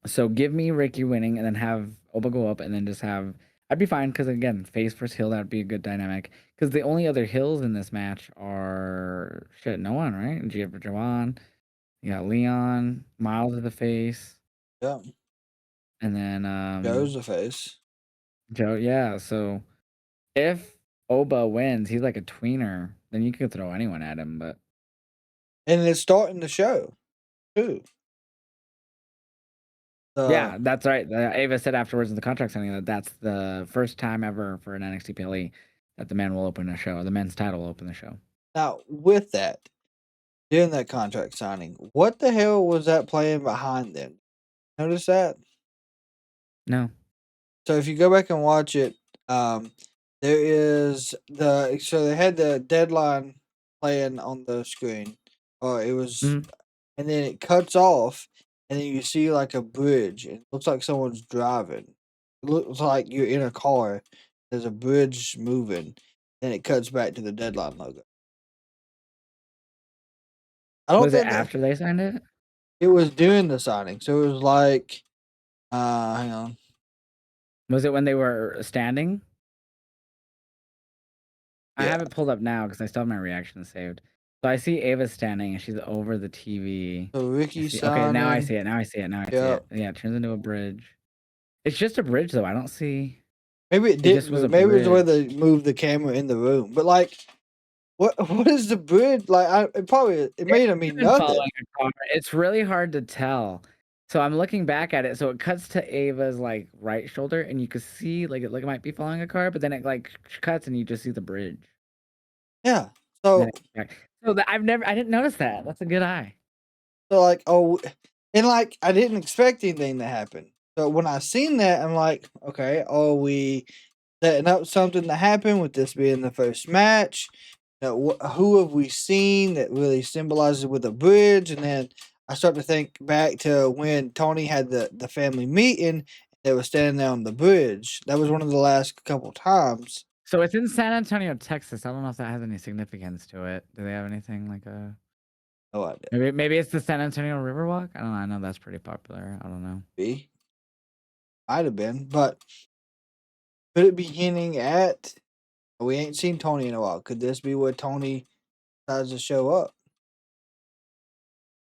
B: So give me Ricky winning and then have Obo go up and then just have I'd be fine because again face versus heel that'd be a good dynamic because the only other heels in this match are no one right Javon. You got Leon, Miles of the face,
A: Yeah.
B: and then
A: Joe's the face.
B: Joe. Yeah, so if Oba wins, he's like a tweener. Then you could throw anyone at him, but
A: And it's starting the show, too.
B: yeah, that's right. Ava said afterwards in the contract signing that that's the first time ever for an NXT PLE that the men will open a show. The men's title will open the show.
A: Now, with that, during that contract signing, what the hell was that playing behind them? Notice that?
B: No.
A: So if you go back and watch it, there is so they had the deadline playing on the screen, or it was,
B: Mhm.
A: and then it cuts off, and then you see like a bridge. It looks like someone's driving. It looks like you're in a car. There's a bridge moving, then it cuts back to the deadline logo. I don't
B: Was it
A: think that
B: after they signed it?
A: it was during the signing, so it was like, hang on.
B: Was it when they were standing? I
A: Yeah.
B: have it pulled up now because I still have my reaction saved. So I see Ava standing and she's over the TV.
A: So
B: I
A: Ricky
B: see. Okay, now I
A: signing.
B: see it. Now I see it. Now I see
A: Yeah.
B: it. Yeah, it turns into a bridge. It's just a bridge though. I don't see.
A: Maybe it
B: It just
A: didn't
B: was a
A: move. Maybe it was the way
B: bridge.
A: they moved the camera in the room. But like, what is the bridge like? It may not mean
B: You've been
A: nothing.
B: following a car. It's really hard to tell. So I'm looking back at it. So it cuts to Ava's like right shoulder, and you can see like it might be following a car, but then it like cuts, and you just see the bridge.
A: Yeah.
B: And then
A: So
B: I didn't notice that. That's a good eye.
A: like and like I didn't expect anything to happen. So when I seen that, I'm like, okay, are we setting up something to happen with this being the first match? Who have we seen that really symbolizes with a bridge? And then I start to think back to when Tony had the family meeting. They were standing there on the bridge. That was one of the last couple times.
B: So it's in San Antonio, Texas. I don't know if that has any significance to it. Do they have anything like a
A: No idea.
B: maybe it's the San Antonio Riverwalk? I don't know. I know that's pretty popular. I don't know.
A: Might have been, but could it be hinting at We ain't seen Tony in a while. Could this be where Tony decides to show up?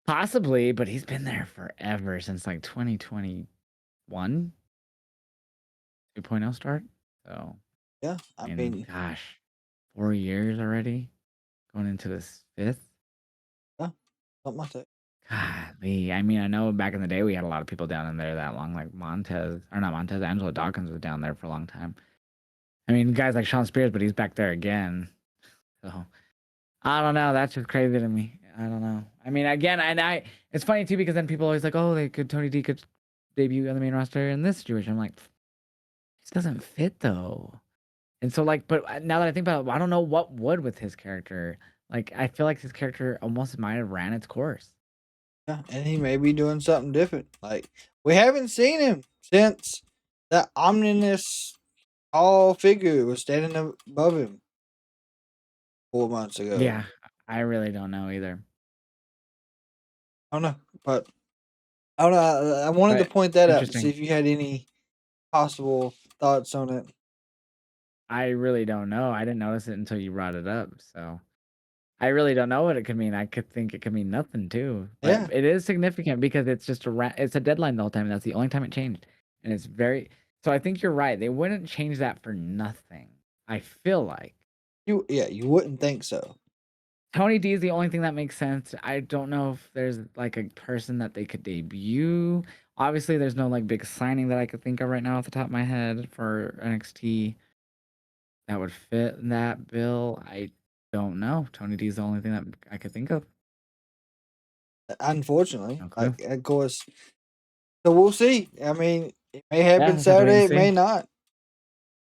B: Possibly, but he's been there forever since like 2021 2.0 start. So,
A: Yeah, I mean,
B: gosh, 4 years already, going into this fifth.
A: yeah, something like that.
B: Golly, I mean, I know back in the day we had a lot of people down in there that long, like Montez, or not Montez, Angelo Dawkins was down there for a long time. I mean, guys like Sean Spears, but he's back there again. So I don't know. That's just crazy to me. I don't know. I mean, again, it's funny too because then people always like, oh, Tony D could debut on the main roster in this situation. I'm like, this doesn't fit though. And so like, but now that I think about it, I don't know what would with his character. Like, I feel like his character almost might have ran its course.
A: Yeah, and he may be doing something different. Like we haven't seen him since that ominous tall figure was standing above him 4 months ago.
B: Yeah, I really don't know either.
A: I don't know, but I don't know. I wanted to point that out to see if you had any possible thoughts on it.
B: I really don't know. I didn't notice it until you brought it up. So I really don't know what it could mean. I could think it could mean nothing too. But
A: Yeah.
B: it is significant because it's just it's a deadline the whole time. And that's the only time it changed. And it's very so I think you're right. They wouldn't change that for nothing. I feel like.
A: You wouldn't think so.
B: Tony D is the only thing that makes sense. I don't know if there's like a person that they could debut. Obviously, there's no like big signing that I could think of right now off the top of my head for NXT that would fit in that bill. I don't know. Tony D is the only thing that I could think of.
A: Unfortunately,
B: No clue.
A: of course. So we'll see. I mean, it may happen
B: just have to wait
A: Saturday.
B: and
A: It may
B: see.
A: not.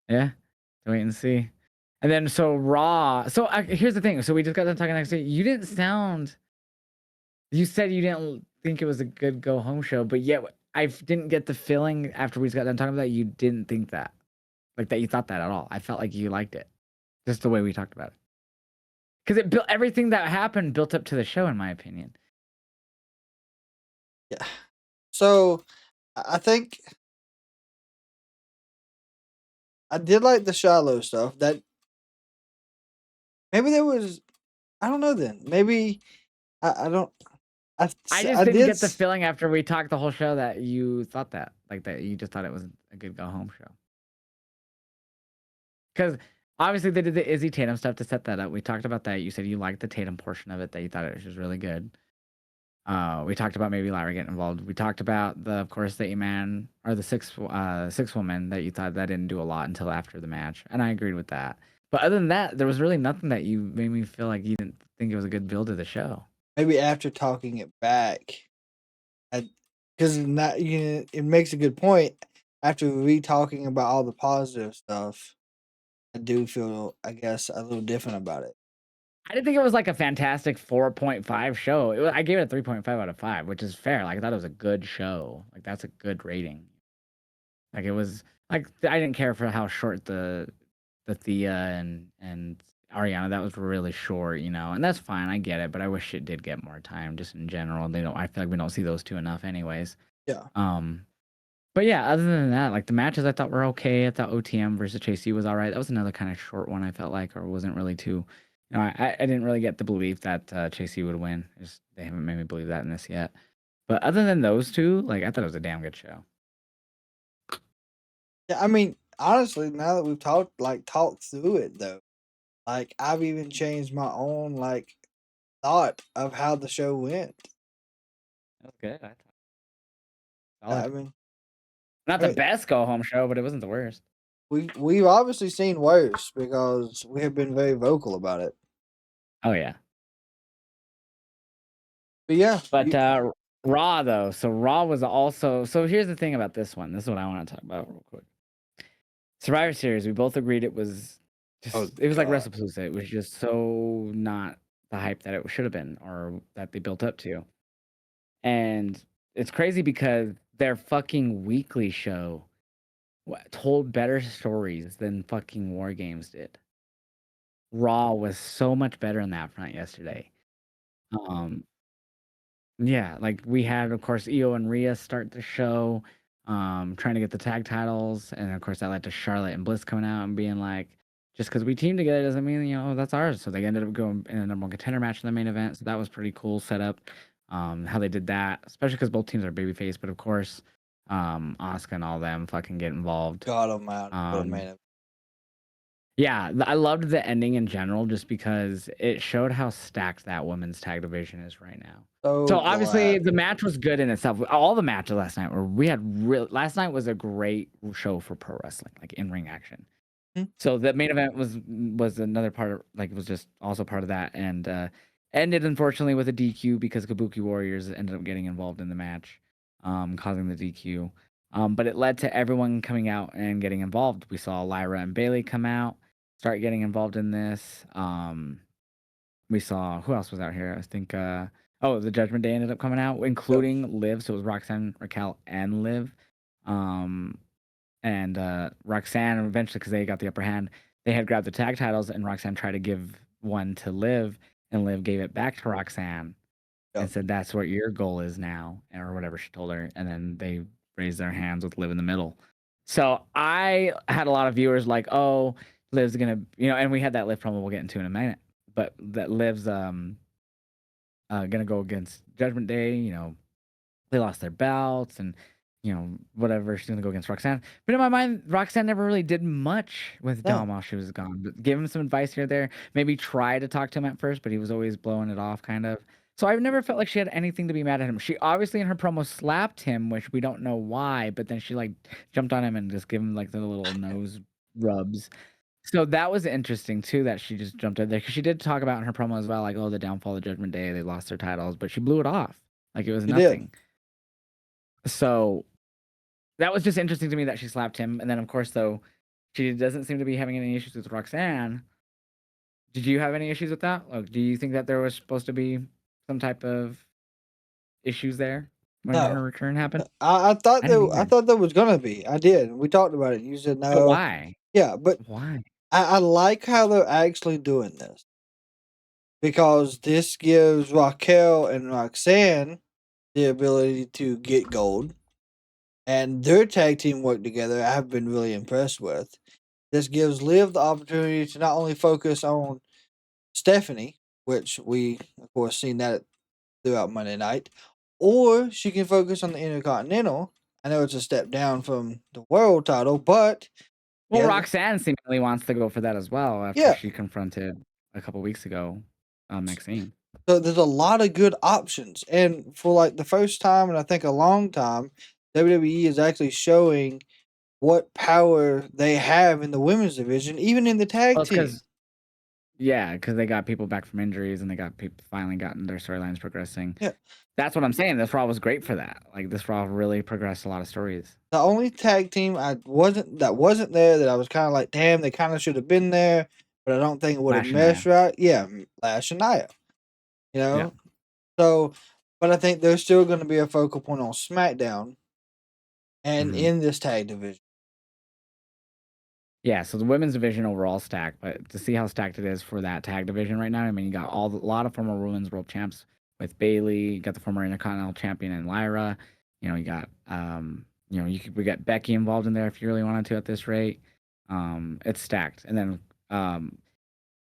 B: Yeah, wait and see. And then so Raw. So here's the thing. So we just got done talking NXT. You didn't sound. You said you didn't think it was a good go home show, but yet I didn't get the feeling after we just got done talking about that you didn't think that, like that you thought that at all. I felt like you liked it, just the way we talked about it, because it built everything that happened built up to the show, in my opinion.
A: Yeah. So I think I did like the Shiloh stuff. That maybe there was. I don't know. Then maybe I don't.
B: I just didn't get the feeling after we talked the whole show that you thought that, like that you just thought it was a good go home show. Because obviously they did the Izzy Tatum stuff to set that up. We talked about that. You said you liked the Tatum portion of it, that you thought it was really good. We talked about maybe Larry getting involved. We talked about of course, the 8-man or the six woman that you thought that didn't do a lot until after the match, and I agreed with that. But other than that, there was really nothing that you made me feel like you didn't think it was a good build of the show.
A: Maybe after talking it back, because it makes a good point. After re-talking about all the positive stuff, I do feel, I guess, a little different about it.
B: I didn't think it was like a fantastic 4.5 show. I gave it a 3.5 out of 5, which is fair. Like I thought it was a good show. Like that's a good rating. Like it was like I didn't care for how short the Thea and Ariana, that was really short, and that's fine. I get it, but I wish it did get more time just in general. I feel like we don't see those two enough anyways.
A: Yeah.
B: But yeah, other than that, like the matches I thought were okay. I thought OTM versus Chasey was all right. That was another kind of short one I felt like, or wasn't really too, I didn't really get the belief that Chasey would win. They haven't made me believe that in this yet. But other than those two, like I thought it was a damn good show.
A: Yeah, I mean, honestly, now that we've talked through it though, like I've even changed my own thought of how the show went.
B: That was good. I thought.
A: I mean,
B: not the best go home show, but it wasn't the worst.
A: We've obviously seen worse because we have been very vocal about it.
B: Oh yeah.
A: But yeah.
B: But Raw though, so Raw was also. So here's the thing about this one. This is what I want to talk about real quick. Survivor Series, we both agreed it was just, it was like WrestlePalooza. It was just so not the hype that it should have been or that they built up to. And it's crazy because their fucking weekly show told better stories than fucking War Games did. Raw was so much better in that front yesterday. Yeah, like we had, of course, Io and Rhea start the show, trying to get the tag titles, and of course that led to Charlotte and Bliss coming out and being like, just because we teamed together doesn't mean, that's ours. So they ended up going in a number one contender match in the main event. So that was pretty cool setup. How they did that, especially because both teams are babyface. But of course, Asuka and all them fucking get involved.
A: God almighty, what a
B: Um,
A: man.
B: yeah, I loved the ending in general just because it showed how stacked that women's tag division is right now. So
A: So
B: obviously
A: glad.
B: the match was good in itself. All the matches last night last night was a great show for pro wrestling, like in ring action.
A: Hmm.
B: So the main event was another part of like was just also part of that and ended unfortunately with a DQ because Kabuki Warriors ended up getting involved in the match, causing the DQ. But it led to everyone coming out and getting involved. We saw Lyra and Bailey come out, start getting involved in this. We saw who else was out here? I think the Judgment Day ended up coming out, including Liv. So it was Roxanne, Raquel, and Liv. And Roxanne eventually, because they got the upper hand, they had grabbed the tag titles, and Roxanne tried to give one to Liv, and Liv gave it back to Roxanne and said, "That's what your goal is now," or whatever she told her. And then they raised their hands with Liv in the middle. So I had a lot of viewers like, "Oh, Liv's gonna," and we had that Liv promo we'll get into in a minute, but that Liv's gonna go against Judgment Day. They lost their belts and whatever. She's gonna go against Roxanne. But in my mind, Roxanne never really did much with Dom while she was gone. But give him some advice here or there. Maybe try to talk to him at first, but he was always blowing it off, kind of. So I've never felt like she had anything to be mad at him. She obviously in her promo slapped him, which we don't know why, but then she like jumped on him and just gave him like the little nose rubs. So that was interesting too that she just jumped in there because she did talk about in her promo as well, like, oh, the downfall of Judgment Day, they lost their titles, but she blew it off like it was
A: She
B: nothing.
A: did.
B: So that was just interesting to me that she slapped him. And then, of course, though, she doesn't seem to be having any issues with Roxanne. Did you have any issues with that? Like, do you think that there was supposed to be some type of issues there when
A: No.
B: her return happened?
A: I thought
B: I didn't
A: I
B: either.
A: thought there was gonna be. I did. We talked about it. You said
B: But
A: no.
B: why?
A: Yeah, but
B: Why?
A: I like how they're actually doing this because this gives Raquel and Roxanne the ability to get gold, and their tag team work together. I've been really impressed with. This gives Liv the opportunity to not only focus on Stephanie, which we of course seen that throughout Monday night, or she can focus on the Intercontinental. I know it's a step down from the world title, but
B: Well,
A: yeah,
B: Roxanne seemingly wants to go for that as well after
A: yeah.
B: she confronted a couple weeks ago Maxine.
A: So there's a lot of good options, and for like the first time, and I think a long time, WWE is actually showing what power they have in the women's division, even in the tag
B: Well, it's
A: team.
B: because they got people back from injuries and they got people finally gotten their storylines progressing.
A: Yeah.
B: That's what I'm saying. This Raw was great for that. Like this Raw really progressed a lot of stories.
A: The only tag team wasn't there that I was kind of like, damn, they kind of should have been there, but I don't think it would have
B: Lash and Nia.
A: meshed right. Yeah, Lash and Nia.
B: Yeah.
A: So, but I think there's still going to be a focal point on SmackDown and
B: Mhm.
A: in this tag division.
B: Yeah, so the women's division overall stacked, but to see how stacked it is for that tag division right now, I mean, you got a lot of former women's world champs with Bailey, you got the former Intercontinental champion in Lyra, you got we got Becky involved in there if you really wanted to at this rate. It's stacked, and then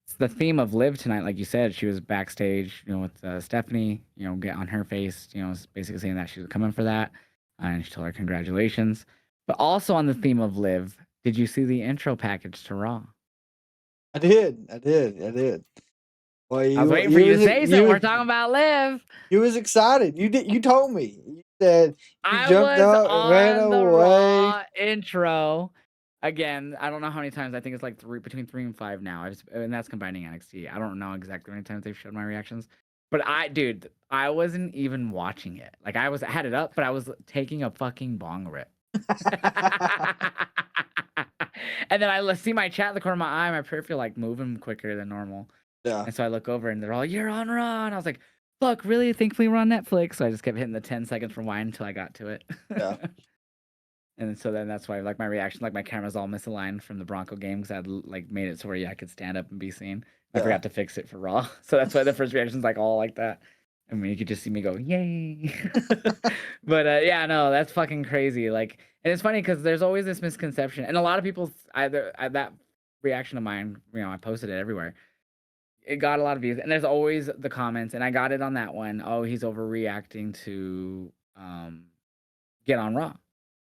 B: it's the theme of Liv tonight, like you said, she was backstage, with Stephanie, get on her face, basically saying that she was coming for that, and she told her congratulations, but also on the theme of Liv. Did you see the intro package to Raw?
A: I did. Well,
B: I was waiting for you to say something. We're talking about Liv.
A: You was excited. You did. You told me. You said you
B: I
A: jumped
B: was
A: up and ran
B: on the
A: away.
B: Raw intro. Again, I don't know how many times. I think it's like between 3 and 5 now. And that's combining NXT. I don't know exactly how many times they've showed my reactions. But I wasn't even watching it. Like I had it up, but I was taking a fucking bong rip. And then I see my chat in the corner of my eye, my peripheral like moving quicker than normal.
A: Yeah.
B: And so I look over and they're all, "You're on Raw." And I was like, "Fuck, really? Thankfully we're on Netflix." So I just kept hitting the 10 seconds rewind until I got to it.
A: Yeah.
B: And so then that's why like my reaction, like my camera's all misaligned from the Bronco game because I'd like made it so where I could stand up and be seen. I
A: Yeah.
B: forgot to fix it for Raw. So that's why the first reaction's like all like that. I mean, you could just see me go, "Yay." But yeah, no, that's fucking crazy. Like, and it's funny because there's always this misconception, and a lot of people either that reaction of mine. I posted it everywhere. It got a lot of views, and there's always the comments, and I got it on that one. Oh, he's overreacting to get on Raw.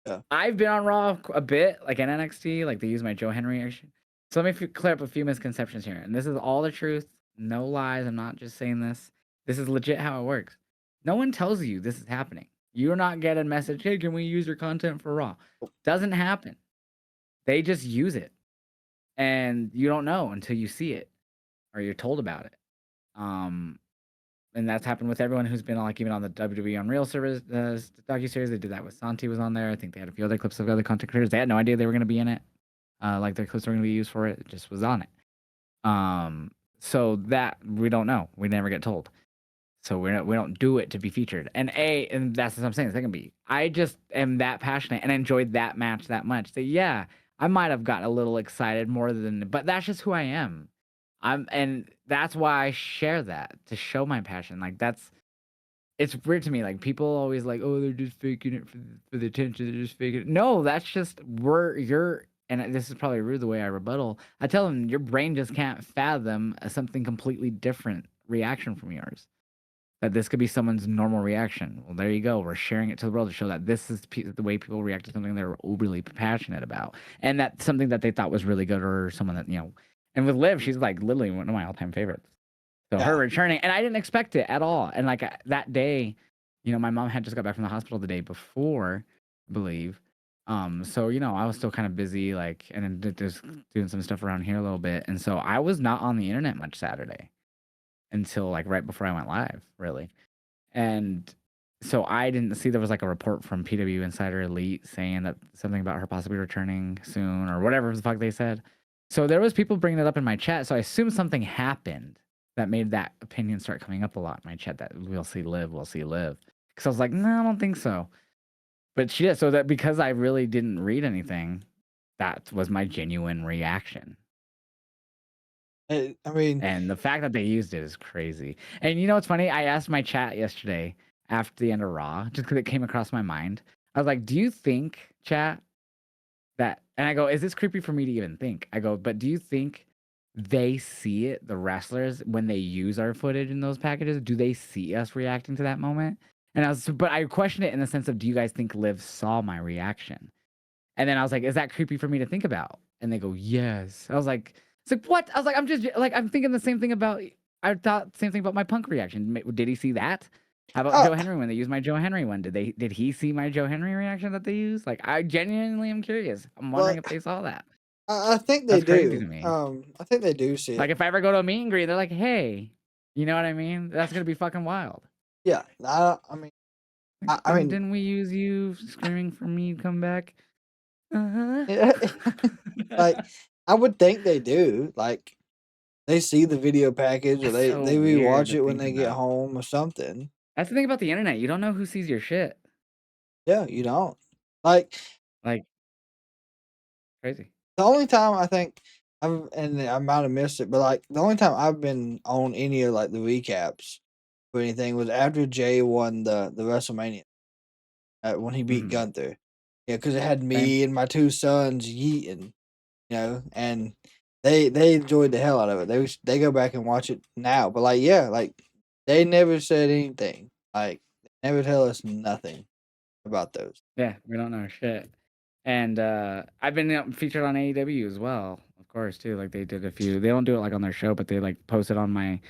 A: Yeah.
B: I've been on Raw a bit, like in NXT, like they use my Joe Henry reaction. So let me clear up a few misconceptions here, and this is all the truth, no lies. I'm not just saying this. This is legit how it works. No one tells you this is happening. You're not getting a message, hey, can we use your content for Raw? Doesn't happen. They just use it, and you don't know until you see it or you're told about it. And that's happened with everyone who's been like even on the WWE Unreal service docuseries. They did that with Santi was on there. I think they had a few other clips of other content creators. They had no idea they were going to be in it. Like their clips were going to be used for it. It just was on it. So that we don't know. We never get told. So we don't do it to be featured. And that's what I'm saying. Second B, I just am that passionate and enjoyed that match that much. So yeah, I might have gotten a little excited more than, but that's just who I am. And that's why I share that, to show my passion. Like it's weird to me. Like people always like, oh, they're just faking it for the attention. They're just faking it. No, that's just and this is probably rude the way I rebuttal. I tell them your brain just can't fathom something completely different reaction from yours. That this could be someone's normal reaction. Well, there you go. We're sharing it to the world to show that this is the way people react to something they're overly passionate about, and that's something that they thought was really good, or someone that And with Liv, she's like literally one of my all-time favorites. So her returning, and I didn't expect it at all. And like that day, my mom had just got back from the hospital the day before, I believe. So I was still kind of busy, like, and then just doing some stuff around here a little bit, and so I was not on the internet much Saturday until like right before I went live, really. And so I didn't see there was like a report from PW Insider Elite saying that something about her possibly returning soon or whatever the fuck they said. So there was people bringing it up in my chat. So I assumed something happened that made that opinion start coming up a lot in my chat, that we'll see Liv. Because I was like, no, I don't think so. But she did. So that because I really didn't read anything, that was my genuine reaction.
A: I mean,
B: And the fact that they used it is crazy. And you know what's funny? I asked my chat yesterday after the end of Raw, just because it came across my mind. I was like, do you think, chat, that, and I go, is this creepy for me to even think? I go, but do you think they see it, the wrestlers, when they use our footage in those packages? Do they see us reacting to that moment? But I questioned it in the sense of, do you guys think Liv saw my reaction? And then I was like, is that creepy for me to think about? And they go, yes. I was like, it's like, what? I was like, I'm thinking the same thing about, I thought the same thing about my Punk reaction. Did he see that? How about Joe Henry when they used my Joe Henry one? Did he see my Joe Henry reaction that they used? Like, I genuinely am curious. I'm wondering if they saw that.
A: I think they
B: That's crazy
A: do.
B: to me.
A: I think they do see it.
B: Like, if I ever go to a meet and greet, they're like, hey, you know what I mean? That's going to be fucking wild.
A: Yeah. I mean, I mean,
B: didn't we use you screaming for me to come back?
A: like, I would think they do. Like, they see the video package, or
B: That's so
A: they
B: weird
A: rewatch
B: to
A: it when
B: think
A: they get
B: about.
A: home or something.
B: That's the thing about the internet. You don't know who sees your shit.
A: Yeah, you don't. Like
B: Crazy.
A: the only time I think and I might have missed it, but like the only time I've been on any of like the recaps or anything was after Jay won the WrestleMania when he beat Gunther. Yeah, because it had me and my two sons yeeting, and they enjoyed the hell out of it. They go back and watch it now, but like they never said anything. Like they never tell us nothing about those.
B: Yeah, we don't know shit. And I've been featured on AEW as well, of course, too. Like they did a few. They don't do it like on their show, but they like posted on my.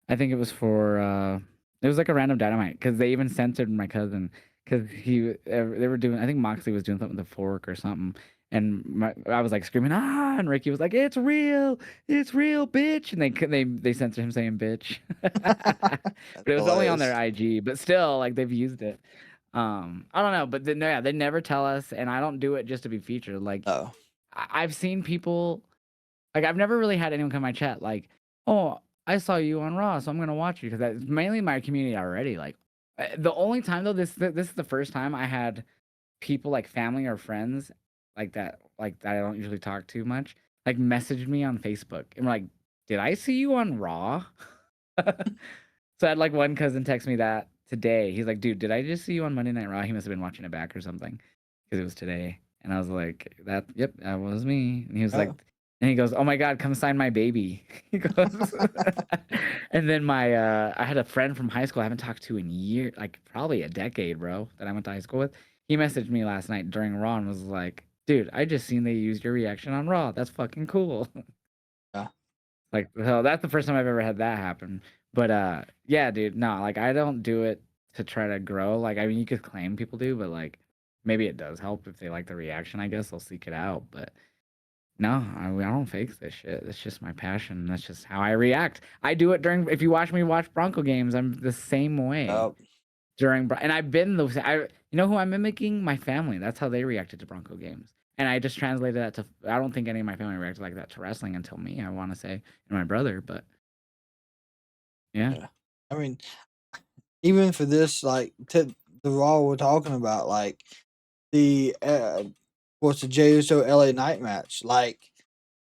B: I think it was for. It was like a random Dynamite because they even censored my cousin because they were doing. I think Moxley was doing something with the fork or something, and I was like screaming and Ricky was like, it's real, bitch, and they censored him saying bitch, but it was only on their IG, but still like they've used it. I don't know, but they never tell us, and I don't do it just to be featured. Like, I've seen people, like, I've never really had anyone come to my chat like, oh, I saw you on Raw, so I'm gonna watch you, because that's mainly my community already. Like, the only time though, this is the first time I had people like family or friends that I don't usually talk to much, like messaged me on Facebook and were like, did I see you on Raw? So I had like one cousin text me that today. He's like, dude, did I just see you on Monday Night Raw? He must have been watching it back or something because it was today. And I was like, yep, that was me. And he was like, And he goes, "Oh my god, come sign my baby." He goes and then I had a friend from high school I haven't talked to in year like, probably a decade, bro, that I went to high school with. He messaged me last night during Raw and was like, "Dude, I just seen they used your reaction on Raw. That's fucking cool."
A: Yeah.
B: Like, so that's the first time I've ever had that happen. But, yeah, dude, no, like, I don't do it to try to grow. Like, I mean, you could claim people do, but, like, maybe it does help if they like the reaction, I guess they'll seek it out, but no, I don't fake this shit. That's just my passion. That's just how I react. I do it during if you watch me watch Bronco games, I'm the same way
A: Yep.
B: and I've been those you know who I'm mimicking? My family. That's how they reacted to Bronco games. And I just translated that to I don't think any of my family reacted like that to wrestling until me, I want to say, and my brother, but yeah.
A: Yeah. I mean, even for this, like to the Raw we're talking about, like the what's the Jey Uso LA Knight match? Like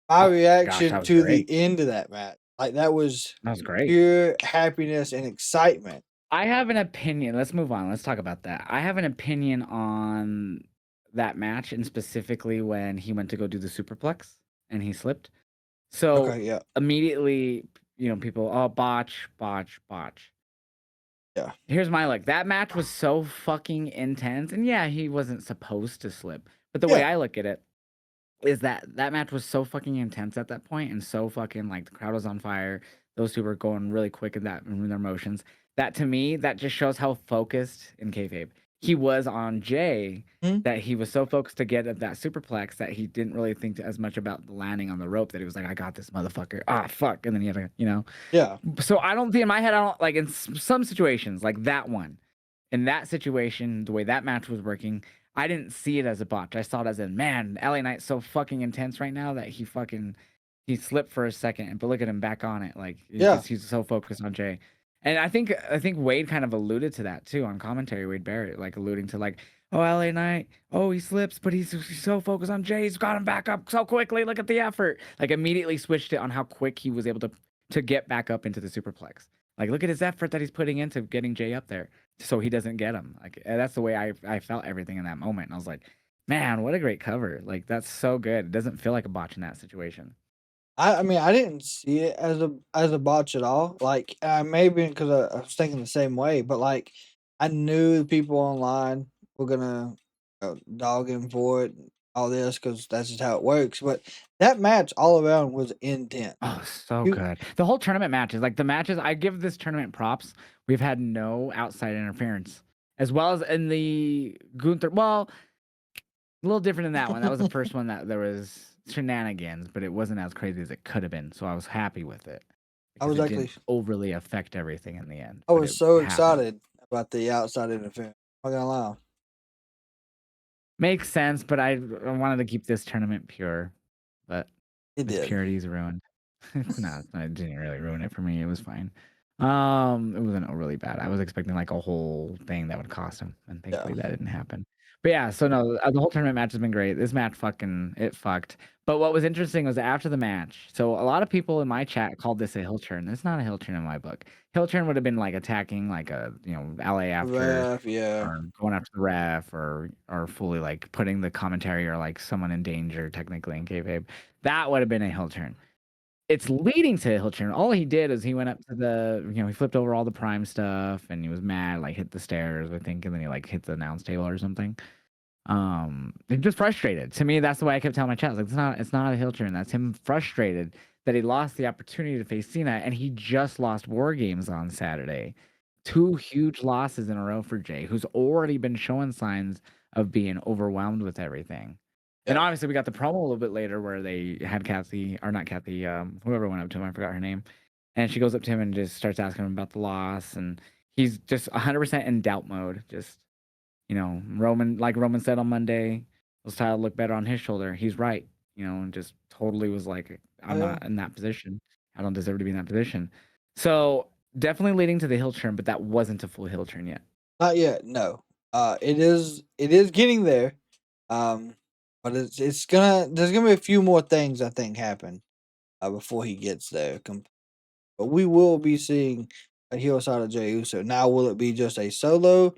A: my
B: Oh gosh,
A: reaction
B: that was
A: to the
B: great.
A: end of that match, like that was
B: That was great.
A: pure happiness and excitement.
B: I have an opinion. Let's move on. Let's talk about that. I have an opinion on that match and specifically when he went to go do the superplex and he slipped. So
A: Okay, yeah,
B: immediately, people, oh, botch, botch, botch.
A: yeah,
B: Here's my look. That match was so fucking intense. And yeah, he wasn't supposed to slip. But the way
A: yeah,
B: I look at it is that that match was so fucking intense at that point and so fucking like the crowd was on fire. Those two were going really quick in their motions. That to me, that just shows how focused in kayfabe he was on Jay.
A: mhm,
B: That he was so focused to get at that superplex that he didn't really think as much about the landing on the rope. That he was like, "I got this motherfucker." Ah, fuck, and then he had to.
A: yeah,
B: So I don't think in my head, I don't like in some situations like that one. In that situation, the way that match was working, I didn't see it as a botch. I saw it as a man. LA Knight's so fucking intense right now that he slipped for a second, but look at him back on it. Like
A: yeah.
B: he's so focused on Jay. And I think Wade kind of alluded to that too on commentary. Wade Barrett like alluding to like, oh LA Knight, oh he slips, but he's so focused on Jay. He's got him back up so quickly. Look at the effort. Like immediately switched it on how quick he was able to get back up into the superplex. Like look at his effort that he's putting into getting Jay up there so he doesn't get him. Like that's the way I felt everything in that moment. And I was like, man, what a great cover. Like that's so good. It doesn't feel like a botch in that situation.
A: I mean, I didn't see it as a botch at all. Like, maybe because I was thinking the same way, but like, I knew the people online were gonna dog him for it, and all this because that's just how it works. But that match all around was intense.
B: Oh, so
A: You,
B: good. The whole tournament matches, like the matches, I give this tournament props. We've had no outside interference. As well as in the Gunther. Well, a little different in that one. That was the first one that there was shenanigans, but it wasn't as crazy as it could have been. So I was happy with it
A: I
B: because
A: was
B: it
A: actually,
B: didn't overly affect everything in the end,
A: I
B: but
A: was
B: it
A: so
B: happened.
A: excited about the outside interference. I'm not gonna lie.
B: Makes sense, but I wanted to keep this tournament pure, but
A: It
B: its
A: did.
B: purity is ruined. It didn't really ruin it for me. It was fine. It wasn't really bad. I was expecting like a whole thing that would cost him, and
A: Yeah.
B: thankfully that didn't happen. But yeah, so no, the whole tournament match has been great. This match fucking it fucked. But what was interesting was after the match. So a lot of people in my chat called this a heel turn. It's not a heel turn in my book. Heel turn would have been like attacking like a LA
A: The
B: after
A: ref, yeah.
B: or going after the ref or fully like putting the commentary or like someone in danger technically in kayfabe. That would have been a heel turn. It's leading to a heel turn. All he did is he went up to he flipped over all the Prime stuff and he was mad, like hit the stairs, I think, and then he like hit the announce table or something. Just frustrated. To me, that's the way I kept telling my chat. I was like, it's not a heel turn. That's him frustrated that he lost the opportunity to face Cena, and he just lost War Games on Saturday. Two huge losses in a row for Jay, who's already been showing signs of being overwhelmed with everything. And
A: Yeah.
B: obviously, we got the promo a little bit later where they had Kathy, or not Kathy, whoever went up to him, I forgot her name. And she goes up to him and just starts asking him about the loss. And he's just 100% in doubt mode. Just, Roman said on Monday, those titles look better on his shoulder. He's right, and just totally was like,
A: Oh,
B: I'm
A: yeah.
B: not in that position. I don't deserve to be in that position. So definitely leading to the heel turn, but that wasn't a full heel turn yet.
A: Not yet, no. It is getting there. Um, but it's gonna there's gonna be a few more things I think happen before he gets there. But we will be seeing a heel side of Jey Uso. Now, will it be just a solo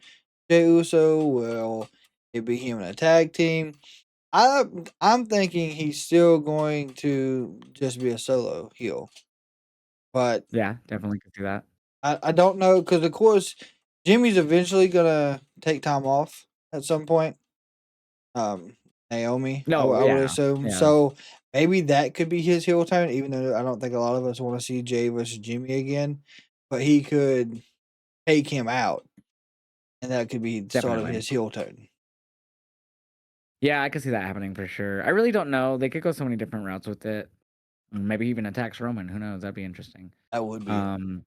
A: Jey Uso? Will it be him in a tag team? I'm thinking he's still going to just be a solo heel, but
B: Yeah, definitely could see that.
A: I don't know because of course Jimmy's eventually gonna take time off at some point. Um, Naomi,
B: No,
A: I would
B: yeah,
A: assume.
B: yeah,
A: So maybe that could be his heel turn, even though I don't think a lot of us want to see Jay versus Jimmy again. But he could take him out, and that could be sort of
B: definitely.
A: his heel turn.
B: Yeah, I could see that happening for sure. I really don't know. They could go so many different routes with it. Maybe even attacks Roman. Who knows? That'd be interesting.
A: That would be
B: Um,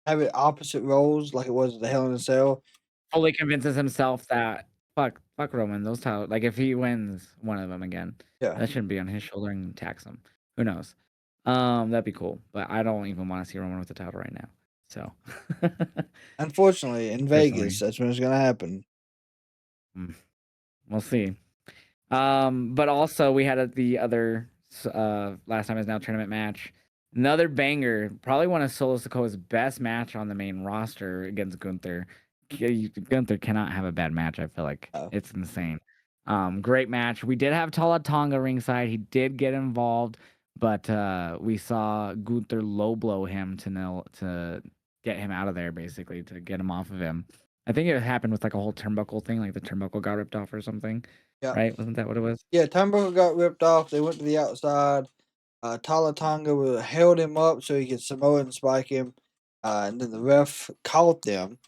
A: have it opposite roles like it was the Hell in a Cell.
B: Fully convinces himself that fuck Roman. Those title, like if he wins one of them again,
A: Yeah.
B: that shouldn't be on his shoulder and tax him. Who knows? That'd be cool. But I don't even want to see Roman with the title right now. So,
A: Unfortunately, in Vegas,
B: personally,
A: that's when it's gonna happen.
B: mm, we'll see. But also we had the other last time is now tournament match. Another banger, probably one of Solo Sikoa's best match on the main roster against Gunther. Gunther cannot have a bad match, I feel like.
A: Oh,
B: It's insane. Great match. We did have Tala Tonga ringside. He did get involved, but we saw Gunther low blow him to get him out of there, basically, to get him off of him. I think it happened with like a whole turnbuckle thing, like the turnbuckle got ripped off or something.
A: yeah,
B: Right? Wasn't that what it was?
A: yeah. Turnbuckle got ripped off. They went to the outside. Tonga held him up so he could Samoan spike him, and then the ref caught them.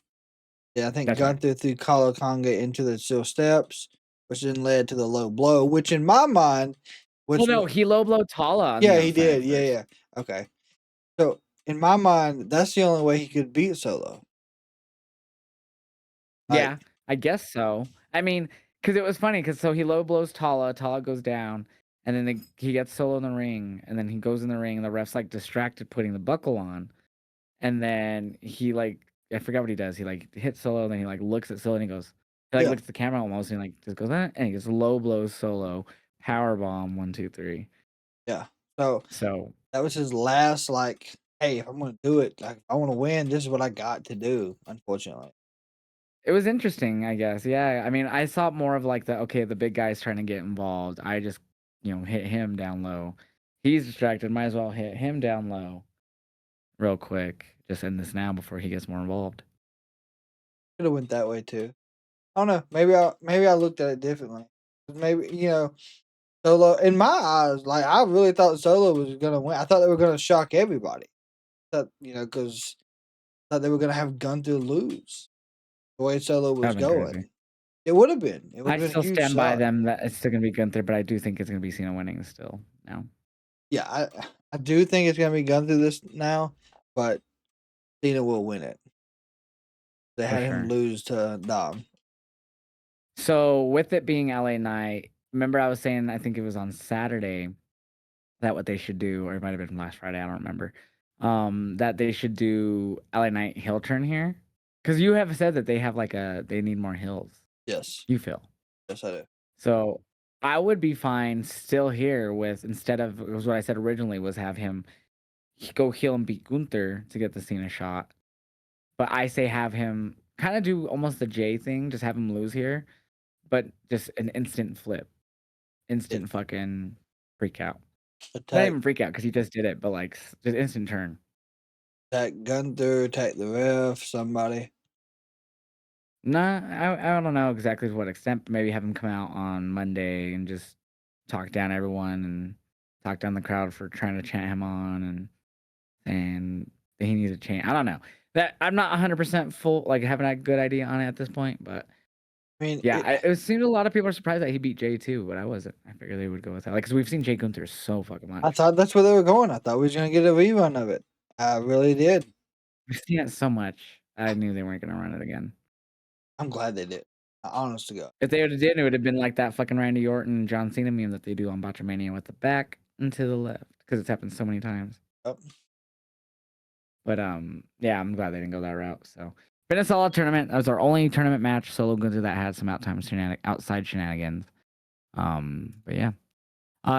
A: Yeah, I think
B: That's right.
A: Gunther threw Tonga into the steel steps, which then led to the low blow. Which in my mind,
B: Well,
A: which
B: no, he low blow Tala on the
A: yeah, he
B: outside
A: did. Yeah,
B: first.
A: yeah. Okay. So in my mind, that's the only way he could beat Solo.
B: Yeah,
A: Like,
B: I guess so. I mean, because it was funny, because so he low blows Tala, Tala goes down, and then he gets Solo in the ring, and then he goes in the ring, and the ref's like distracted putting the buckle on, and then he like I forgot what he does. He like hits Solo, and then he like looks at Solo, and he goes, he like
A: yeah,
B: looks at the camera almost, and he like just goes, and he just low blows Solo, power bomb 1, 2, 3.
A: yeah. So
B: So
A: that was his last. Like, hey, if I'm gonna do it, like, if I want to win, this is what I got to do. Unfortunately.
B: it was interesting, I guess. Yeah, I mean, I saw more of like the big guy's trying to get involved. I just, hit him down low. He's distracted. Might as well hit him down low real quick. Just end this now before he gets more involved.
A: Could have went that way too. I don't know. Maybe I looked at it differently. Maybe Solo. In my eyes, like I really thought Solo was gonna win. I thought they were gonna shock everybody. That because I thought they were gonna have Gunther lose the way Solo was
B: That'd been
A: going.
B: crazy.
A: It would have been. It would
B: I
A: have been a
B: still
A: huge
B: stand by
A: shock.
B: them that it's still gonna be Gunther, but I do think it's gonna be Cena winning still now.
A: Yeah, I do think it's gonna be Gunther this now, but Cena will win it. They
B: For
A: had him
B: sure.
A: lose to Dom.
B: So with it being LA night, remember I was saying I think it was on Saturday that what they should do, or it might have been last Friday, I don't remember. That they should do LA Knight hill turn here, because you have said that they have they need more hills.
A: Yes,
B: You feel
A: yes, I do.
B: so. I would be fine still here with instead of it was what I said originally was have him go heel and beat Gunther to get the Cena shot, but I say have him kind of do almost the J thing, just have him lose here, but just an instant flip,
A: Yeah,
B: instant fucking freak out. Not
A: attack,
B: even freak out because he just did it, but just instant turn.
A: attack Gunther, attack the ref, somebody.
B: Nah, I don't know exactly to what extent, but maybe have him come out on Monday and just talk down everyone and talk down the crowd for trying to chant him on and he needs a chant. I don't know. That I'm not 100% full having a good idea on it at this point, but
A: I mean,
B: yeah, it seemed a lot of people are surprised that he beat Jay too, but I wasn't. I figured they would go with that, because we've seen Jay Gunther so fucking
A: I
B: much.
A: thought that's where they were going. I thought we was gonna get a rerun of it. I really did.
B: We've seen it so much. I knew they weren't gonna run it again.
A: I'm glad they did. Honest to God.
B: If they would've did, it would've been like that fucking Randy Orton, John Cena meme that they do on Botchamania with the back and to the left, because it's happened so many times.
A: Yep.
B: But, yeah, I'm glad they didn't go that route, so. Been a solid tournament. That was our only tournament match solo Gunther that had some outside shenanigans. But yeah.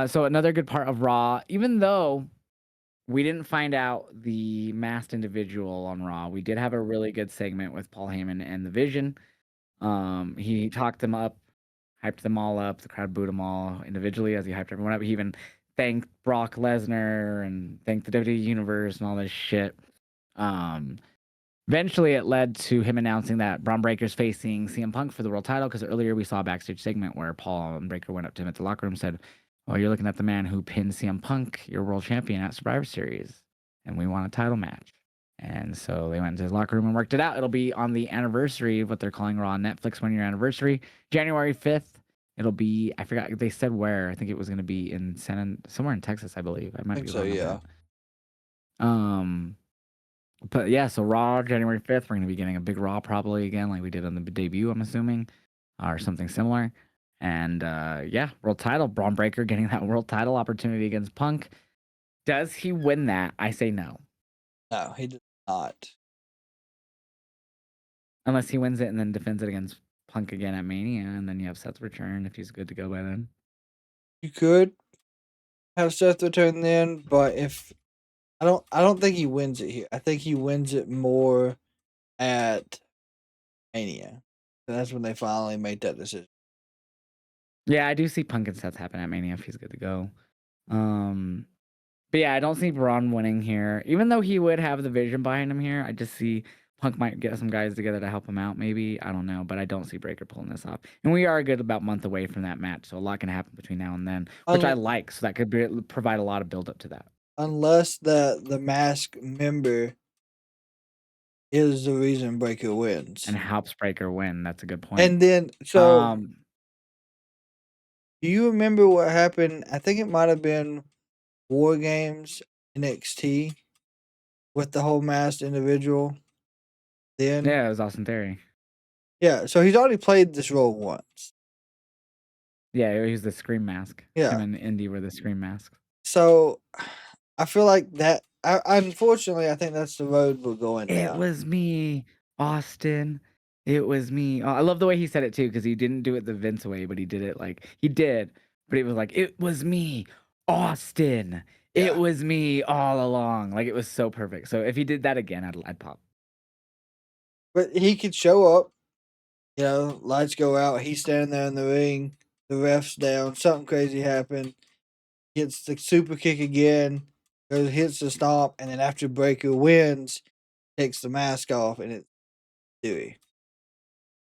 B: So another good part of Raw, even though we didn't find out the masked individual on Raw, we did have a really good segment with Paul Heyman and The Vision. He talked them up, hyped them all up. The crowd booed them all individually as he hyped everyone up. He even thanked Brock Lesnar and thanked the WWE Universe and all this shit. Eventually, it led to him announcing that Braun Breaker's facing CM Punk for the world title, because earlier we saw a backstage segment where Paul and Breaker went up to him at the locker room and said, "Well, you're looking at the man who pinned CM Punk, your world champion at Survivor Series, and we want a title match." And so they went into his locker room and worked it out. It'll be on the anniversary of what they're calling Raw on Netflix 1 year anniversary, January 5th. It'll be, I forgot, they said where. I think it was going to be in somewhere in Texas, I believe. I might be
A: so,
B: wrong on
A: yeah.
B: that. But yeah, so Raw, January 5th, we're going to be getting a big Raw probably again, like we did on the debut, I'm assuming, or something similar. And yeah, world title, Braun Breaker getting that world title opportunity against Punk. Does he win that? I say no.
A: No, he did not.
B: Unless he wins it and then defends it against Punk again at Mania, and then you have Seth return if he's good to go by then.
A: You could have Seth return then, but if I don't think he wins it here. I think he wins it more at Mania. That's when they finally made that decision.
B: Yeah, I do see Punk and Seth happen at Mania if he's good to go. But yeah, I don't see Braun winning here. Even though he would have the vision behind him here, I just see Punk might get some guys together to help him out, maybe. I don't know, but I don't see Breaker pulling this off. And we are a good about month away from that match, so a lot can happen between now and then, which I like. So that could provide a lot of build up to that.
A: Unless the mask member is the reason Breaker wins
B: and helps Breaker win. That's a good point.
A: And then so do you remember what happened? I think it might have been War Games NXT with the whole masked individual. Then
B: yeah, it was Austin Theory.
A: Yeah, so he's already played this role once.
B: Yeah, he was the Scream Mask.
A: Yeah.
B: Him and Indy were the Scream Masks.
A: So I feel like that. Unfortunately, I think that's the road we're going down.
B: It was me, Austin. It was me. I love the way he said it too, because he didn't do it the Vince way, but he did it like he did. But it was like, it was me, Austin.
A: Yeah.
B: It was me all along. Like, it was so perfect. So if he did that again, I'd pop.
A: But he could show up, you know, lights go out, he's standing there in the ring, the ref's down, something crazy happened, hits the super kick again, hits the stomp, and then after Breaker wins, takes the mask off, and it's Dewey.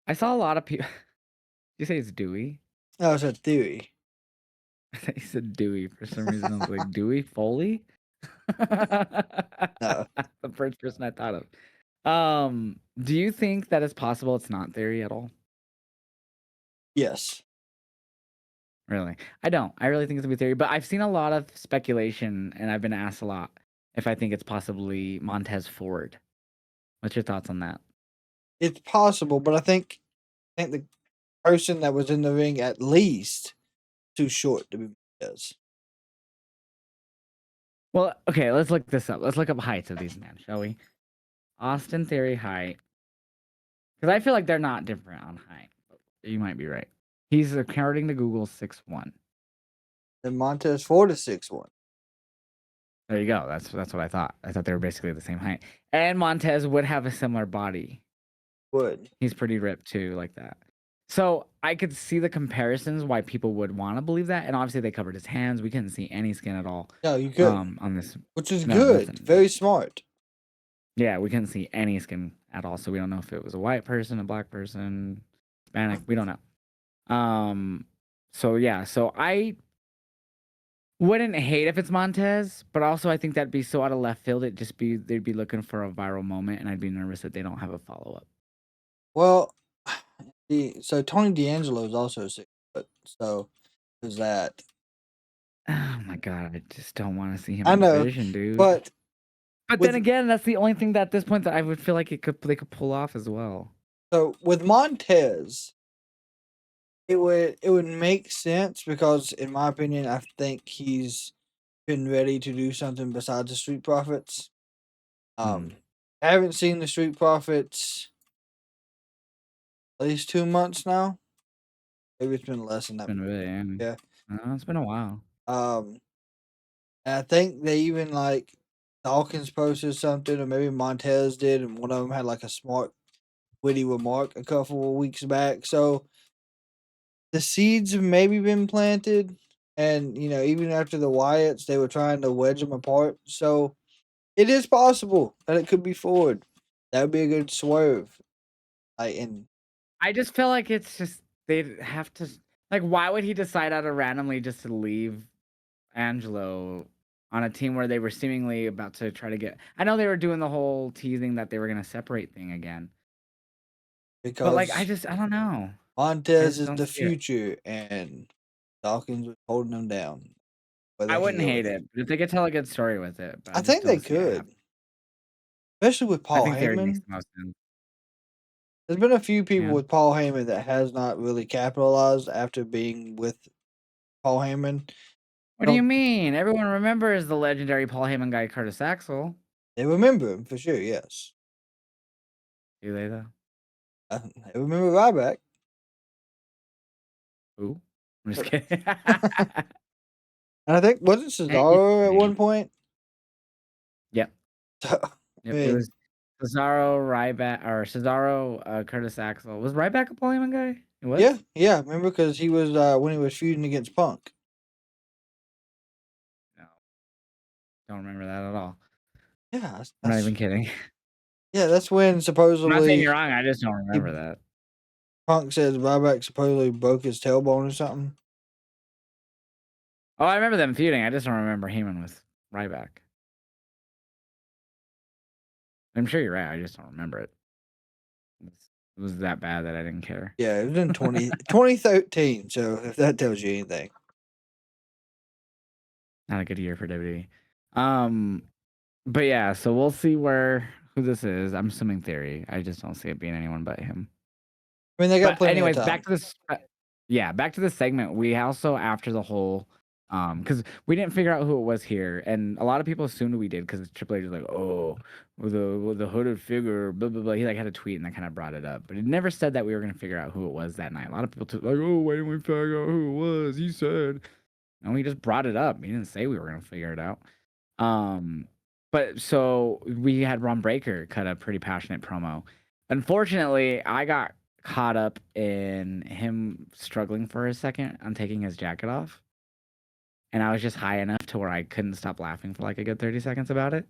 B: I saw a lot of people. You say it's Dewey?
A: No, it's a Theory.
B: I thought you said Dewey for some reason. I was like, Dewey Foley?
A: No.
B: The first person I thought of. Do you think that it's possible it's not Theory at all?
A: Yes.
B: Really? I don't. I really think it's gonna be Theory, but I've seen a lot of speculation, and I've been asked a lot if I think it's possibly Montez Ford. What's your thoughts on that?
A: It's possible, but I think the person that was in the ring at least too short to be Montez.
B: Well, okay, let's look this up. Let's look up heights of these men, shall we? Austin Theory height. Because I feel like they're not different on height. You might be right. He's, according to Google, 6'1".
A: And Montez Ford is 6'1".
B: There you go. That's what I thought. I thought they were basically the same height. And Montez would have a similar body.
A: Would.
B: He's pretty ripped too, like that. So I could see the comparisons why people would want to believe that. And obviously they covered his hands. We couldn't see any skin at all.
A: No, you could.
B: On this.
A: Which is
B: No,
A: good.
B: nothing.
A: Very smart.
B: Yeah, we couldn't see any skin at all. So we don't know if it was a white person, a black person, Hispanic. We don't know. So yeah, so I wouldn't hate if it's Montez, but also I think that'd be so out of left field. They'd be looking for a viral moment, and I'd be nervous that they don't have a follow up.
A: Well, so Tony D'Angelo is also 6 foot. So there's that.
B: Oh my god, I just don't want to see him
A: I
B: in
A: know,
B: Vision, dude.
A: But
B: then again, that's the only thing that at this point that I would feel like they could pull off as well.
A: So with Montez, it would make sense because, in my opinion, I think he's been ready to do something besides the Street Profits. I haven't seen the Street Profits at least 2 months now. Maybe it's been less than that.
B: Yeah. It's been a while.
A: And I think they even like Dawkins posted something, or maybe Montez did, and one of them had like a smart, witty remark a couple of weeks back. So the seeds have maybe been planted, and even after the Wyatts, they were trying to wedge them apart. So it is possible that it could be Ford. That would be a good swerve. And
B: I just feel like it's just they'd have to like. Why would he decide out of randomly just to leave Angelo on a team where they were seemingly about to try to get? I know they were doing the whole teasing that they were gonna separate thing again, but like
A: because
B: I don't know. I
A: Montez
B: just
A: is
B: don't
A: the
B: see it.
A: future, and Dawkins was holding them down,
B: I
A: whether
B: wouldn't
A: he or
B: hate
A: they.
B: it if they could tell a good story with it, but I
A: I
B: just
A: think they
B: don't see it
A: could,
B: happen.
A: especially with
B: I
A: Paul
B: think theory makes
A: Heyman.
B: the most sense.
A: There's been a few people
B: Yeah.
A: with Paul Heyman that has not really capitalized after being with Paul Heyman.
B: What do you
A: Don't
B: mean? Everyone remembers the legendary Paul Heyman guy, Curtis Axel.
A: they remember him for sure? Yes,
B: Do they though?
A: they remember Ryback.
B: Who? I'm just
A: Uh,
B: kidding.
A: And I think wasn't
B: He's
A: Cesaro at
B: funny.
A: one point?
B: Yep.
A: So, I
B: Yep. It
A: mean,
B: was Cesaro, Ryback, or Cesaro, Curtis Axel. Was Ryback a Paul Heyman guy? It
A: yeah,
B: was?
A: yeah. Remember because he was when he was feuding against Punk.
B: No. Don't remember that at all.
A: Yeah,
B: I'm not even kidding.
A: that's when
B: I'm not saying
A: supposedly
B: you're wrong. I just don't
A: he
B: remember that.
A: Punk says Ryback supposedly broke his tailbone or something.
B: Oh, I remember them feuding. I just don't remember Heyman with Ryback. I'm sure you're right. I just don't remember it. It was that bad that I didn't care.
A: Yeah, it was in 2013. So if that tells you anything.
B: Not a good year for WWE. Um, but yeah, so we'll see who this is. I'm assuming Theory. I just don't see it being anyone but him.
A: I mean, they got
B: But
A: plenty of
B: anyways,
A: time.
B: back to this segment. We also after the whole because we didn't figure out who it was here, and a lot of people assumed we did because Triple H was like, "Oh, with the hooded figure," blah blah blah. He like had a tweet and that kind of brought it up, but it never said that we were gonna figure out who it was that night. A lot of people took like, "Oh, why didn't we figure out who it was?" He said, and we just brought it up. He didn't say we were gonna figure it out. Um, but so we had Ron Breaker cut a pretty passionate promo. Unfortunately, I got caught up in him struggling for a second on taking his jacket off. And I was just high enough to where I couldn't stop laughing for like a good 30 seconds about it.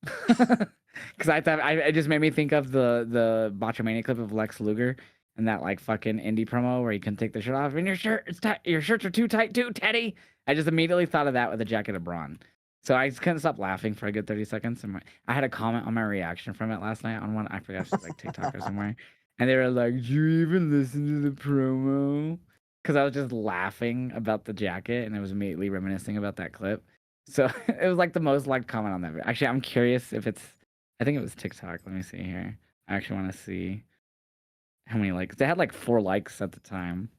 B: Because I thought it just made me think of the Botchamania clip of Lex Luger and that like fucking indie promo where he couldn't take the shirt off. And your shirt, it's tight. Your shirts are too tight too, Teddy. I just immediately thought of that with the jacket of Braun. So I just couldn't stop laughing for a good 30 seconds. And I had a comment on my reaction from it last night on one. I forgot if it was like TikTok or somewhere. And they were like, "Did you even listen to the promo?" Because I was just laughing about the jacket and it was immediately reminiscing about that clip. So it was like the most liked comment on that video. Actually, I'm curious if it's. I think it was TikTok. Let me see here. I actually want to see how many likes. They had like 4 likes at the time.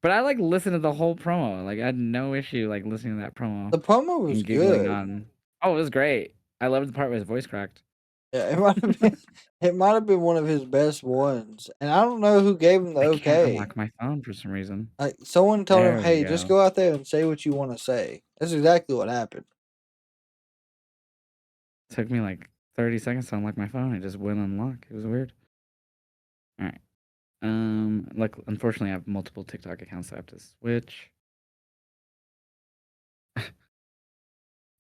B: But I like listened to the whole promo. Like I had no issue like listening to that promo
A: The promo was
B: and giggling
A: good.
B: on. Oh, it was great. I loved the part where his voice cracked.
A: Yeah, it might have been. It might have been one of his best ones, and I don't know who gave him the
B: I can't
A: okay.
B: unlock my phone for some reason.
A: Like someone told him,
B: There we
A: "Hey, just
B: go.
A: go out there and say what you want to say." That's exactly what happened.
B: Took me like 30 seconds to unlock my phone. It just wouldn't unlock. It was weird. All right. Like unfortunately, I have multiple TikTok accounts I have to switch.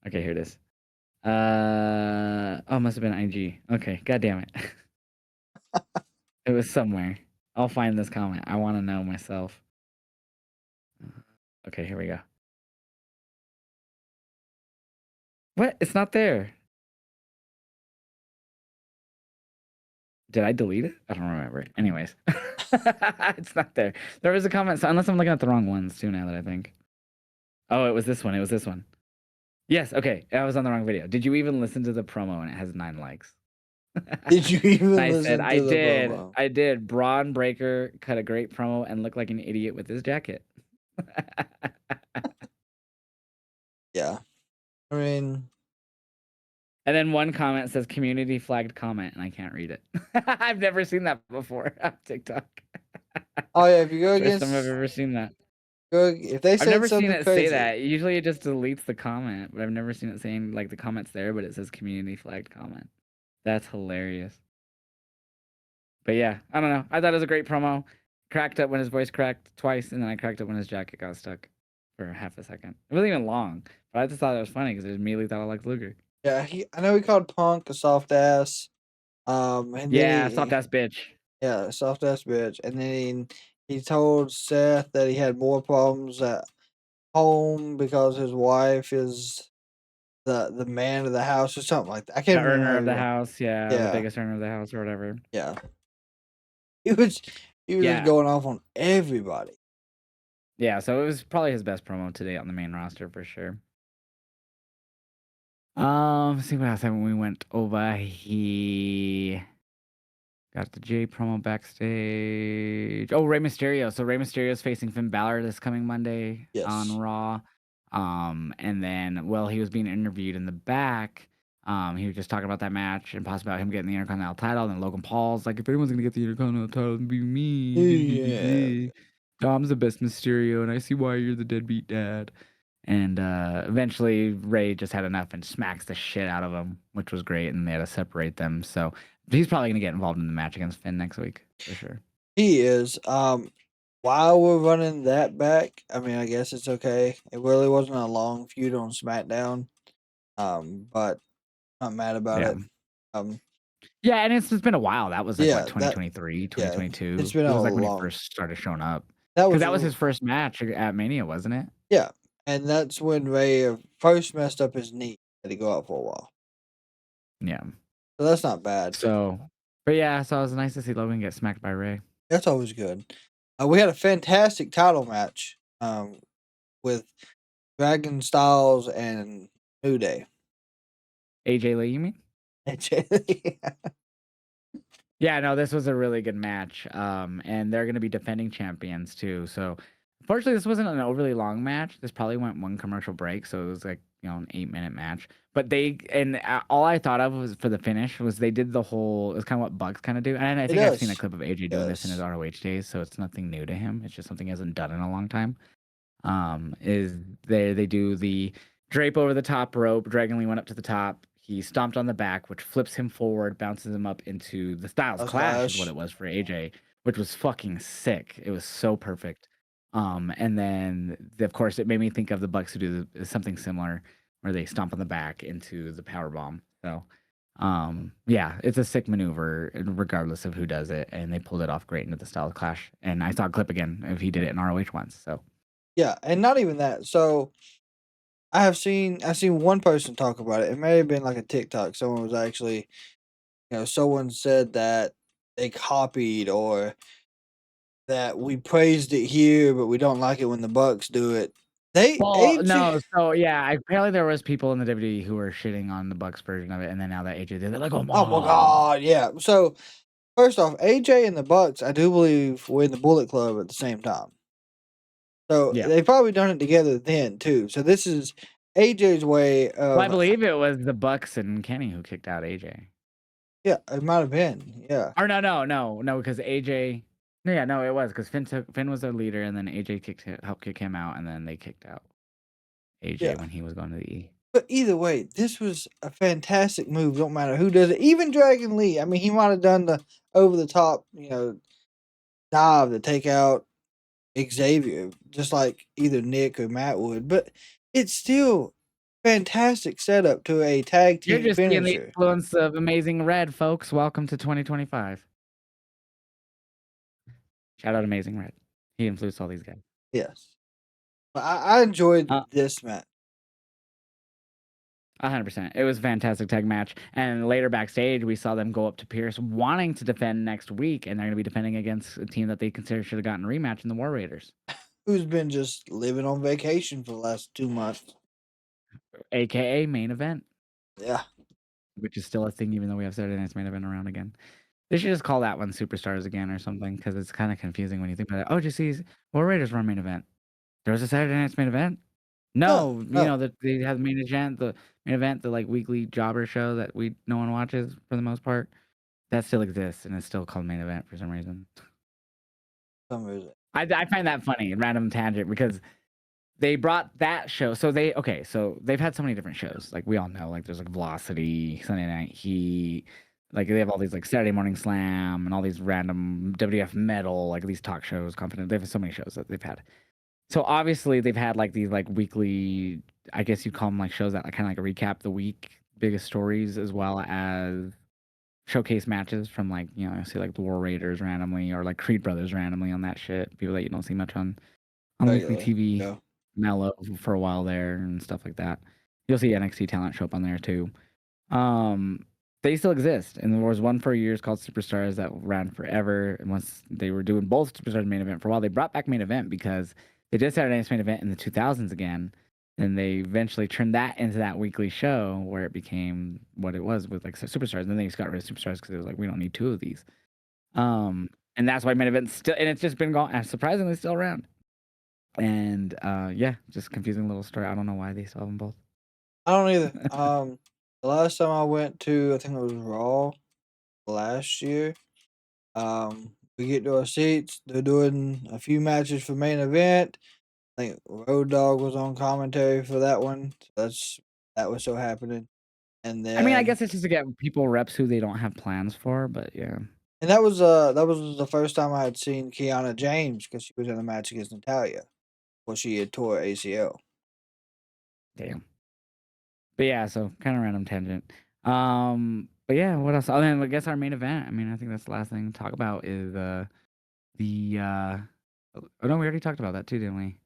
B: Okay, here it is. Oh, must have been IG. Okay, god damn it. It was somewhere. I'll find this comment. I want to know myself. Okay, here we go. What? It's not there. Did I delete it? I don't remember. Anyways, it's not there. There was a comment, so unless I'm looking at the wrong ones too. Now that I think. Oh, it was this one. It was this one. Yes. Okay, I was on the wrong video. Did you even listen to the promo? And it has 9 likes.
A: Did you even
B: I said,
A: listen
B: I
A: to the
B: did.
A: promo?
B: I did. Braun Breaker cut a great promo and looked like an idiot with his jacket.
A: Yeah, I mean,
B: And then one comment says community flagged comment, and I can't read it. I've never seen that before on TikTok.
A: oh yeah, if you go
B: First time I've
A: against,
B: ever seen that.
A: if they
B: I've
A: said
B: never seen
A: something
B: it say
A: crazy,
B: that. Usually it just deletes the comment, but I've never seen it saying like the comment's there, but it says community flagged comment. That's hilarious. But yeah, I don't know. I thought it was a great promo. cracked up when his voice cracked twice, and then I cracked up when his jacket got stuck for half a second. It wasn't even long, but I just thought it was funny because I immediately thought I liked Luger.
A: Yeah, I know he called Punk a soft ass. And then
B: Yeah, soft ass bitch.
A: yeah, soft ass bitch. And then he told Seth that he had more problems at home because his wife is the man of the house or something like that. I
B: The
A: can't remember
B: earner
A: how
B: of
A: he
B: the
A: went.
B: house, yeah, the
A: Yeah,
B: biggest earner of the house or whatever.
A: yeah. He was just
B: Yeah.
A: going off on everybody.
B: Yeah, so it was probably his best promo today on the main roster for sure. Let's see what else happened when we went over. He got the J promo backstage. Oh, Rey Mysterio. So Rey Mysterio is facing Finn Balor this coming Monday on
A: Yes.
B: Raw. And then while he was being interviewed in the back, he was just talking about that match and possibly about him getting the Intercontinental title. And then Logan Paul's like, if anyone's gonna get the Intercontinental title, it'd be me.
A: Yeah.
B: Dom's the best Mysterio, and I see why you're the deadbeat dad. And eventually, Ray just had enough and smacks the shit out of him, which was great. And they had to separate them. So he's probably going to get involved in the match against Finn next week for sure.
A: He is. While we're running that back, I mean, I guess it's okay. It really wasn't a long feud on SmackDown. But not mad about
B: Yeah.
A: it.
B: Yeah, and it's been a while. That was like
A: Yeah,
B: what, 2023,
A: yeah,
B: 2022.
A: it's been
B: It
A: a
B: was like when he
A: long.
B: first started showing up.
A: That
B: Because
A: was
B: that was his first match at Mania, wasn't it?
A: yeah, and that's when Ray first messed up his knee. Had to go out for a while,
B: Yeah.
A: so that's not bad.
B: So, but yeah, so it was nice to see Logan get smacked by Ray.
A: That's always good. We had a fantastic title match with Dragon Styles and New Day.
B: AJ Lee, you mean?
A: Yeah.
B: Yeah, no, this was a really good match. And they're going to be defending champions too. So, unfortunately, this wasn't an overly long match. This probably went one commercial break, so it was like an 8-minute match. But all I thought of was for the finish was they did the whole. It's kind of what Bucks kind of do, and I think I've seen a clip of AJ doing this in his ROH days, so it's nothing new to him. It's just something he hasn't done in a long time. Is they do the drape over the top rope. Dragon Lee went up to the top. He stomped on the back, which flips him forward, bounces him up into the Styles Clash, is what it was for AJ, which was fucking sick. It was so perfect. And then of course it made me think of the Bucks who do something similar, where they stomp on the back into the power bomb. So, yeah, it's a sick maneuver regardless of who does it, and they pulled it off great into the Styles Clash. And I saw a clip again if he did it in ROH once. So.
A: Yeah, and not even that. So I've seen one person talk about it. It may have been like a TikTok. Someone was actually, someone said that they copied or that we praised it here, but we don't like it when the Bucks do it.
B: No, so yeah, apparently there was people in the WWE who were shitting on the Bucks version of it, and then now that AJ did, they're like, oh my
A: god, yeah. So first off, AJ and the Bucks, I do believe, were in the Bullet Club at the same time. So they've probably done it together then too. So this is AJ's way of.
B: Well, I believe it was the Bucks and Kenny who kicked out AJ.
A: Yeah, it might have been. Yeah.
B: Or no, because AJ. Yeah, no, it was because Finn was their leader, and then AJ helped kick him out, and then they kicked out AJ when he was going to the E.
A: But either way, this was a fantastic move. Don't matter who does it. Even Dragon Lee. I mean, he might have done the over the top, dive to take out Xavier, just like either Nick or Matt would. But it's still fantastic setup to a tag team
B: You're just
A: finisher.
B: seeing the influence of Amazing Red, folks. Welcome to 2025. Shout out Amazing Red. He influenced all these guys.
A: Yes. I enjoyed this match.
B: 100%. It was a fantastic tag match. And later backstage, we saw them go up to Pierce wanting to defend next week, and they're going to be defending against a team that they consider should have gotten a rematch in the War Raiders.
A: Who's been just living on vacation for the last 2 months.
B: AKA main event.
A: Yeah.
B: Which is still a thing, even though we have Saturday Night's main event around again. They should just call that one Superstars again or something, because it's kind of confusing when you think about it. Oh, did you see War Raiders were main event? There was a Saturday Night's main event? No, that they have the main event, the like weekly jobber show that no one watches for the most part. That still exists, and it's still called main event for some reason. I find that funny, random tangent, because they brought that show. So they've had so many different shows. Like we all know, like there's like Velocity, Sunday Night Heat, Like they have all these like Saturday Morning Slam and all these random WF Metal, like these talk shows, Confident. They have so many shows that they've had. So obviously they've had like these like weekly, I guess you call them like shows that like, kind of like recap the week, biggest stories, as well as showcase matches from like, you know, say like the War Raiders randomly or like Creed Brothers randomly on that shit. People that you don't see much on weekly
A: Regularly.
B: TV.
A: Yeah.
B: Mellow for a while there and stuff like that. You'll see NXT talent show up on there too. They still exist, and there was one for years called Superstars that ran forever. And once they were doing both Superstars main event for a while, they brought back main event because they did Saturday Night's main event in the 2000s again, and they eventually turned that into that weekly show where it became what it was with like Superstars. And then they just got rid of Superstars because it was like we don't need two of these. And that's why main event's still, and it's just been gone, and surprisingly still around. And yeah, just confusing little story. I don't know why they still have them both.
A: I don't either. The last time I went to, I think it was Raw last year. We get to our seats. They're doing a few matches for main event. I think Road Dogg was on commentary for that one. So that was so happening. And
B: I mean, I
A: then
B: guess it's just to get people reps who they don't have plans for, but yeah.
A: and that was the first time I had seen Kiana James because she was in a match against Natalia, where she had tore ACL.
B: Damn. But yeah, so kind of random tangent. But yeah, what else? Oh, then I guess our main event. I mean, I think that's the last thing to talk about is the oh no, we already talked about that too, didn't we?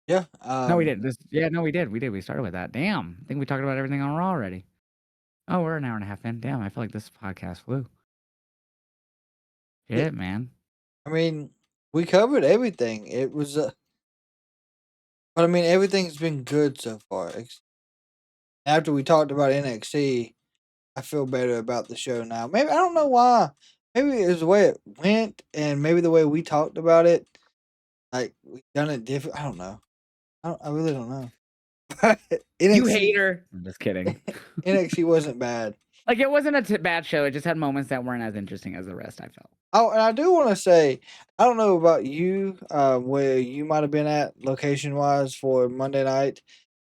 A: Yeah.
B: No, we didn't. No, we did. We did. We started with that. Damn. I think we talked about everything on Raw already. Oh, we're an hour and a half in. Damn, I feel like this podcast flew.
A: Yeah,
B: Shit, man.
A: I mean, we covered everything. It was, but I mean, everything's been good so far. After we talked about NXT, I feel better about the show now. Maybe I don't know why. Maybe it was the way it went, and maybe the way we talked about it. Like we done it different. I don't know. I really don't know.
B: You
A: NXT
B: hater. I'm just kidding.
A: NXT wasn't bad.
B: Like it wasn't a bad show. It just had moments that weren't as interesting as the rest. I felt.
A: Oh, and I do want to say, I don't know about you, where you might have been at location wise for Monday night,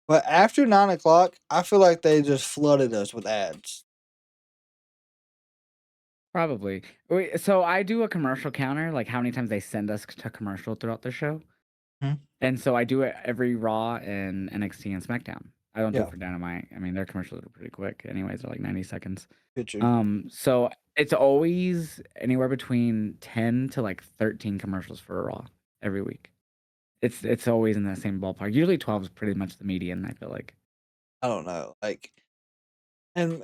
A: but after 9 o'clock, I feel like they just flooded us with ads.
B: Probably. So I do a commercial counter, like how many times they send us to commercial throughout the show.
A: Hmm.
B: And so I do it every Raw and NXT and SmackDown. I don't do
A: Yeah,
B: it for Dynamite. I mean, their commercials are pretty quick. Anyways, they're like 90 seconds.
A: picture.
B: So it's always anywhere between 10 to like 13 commercials for Raw every week. It's always in that same ballpark. Usually 12 is pretty much the median, I feel like.
A: I don't know, like, and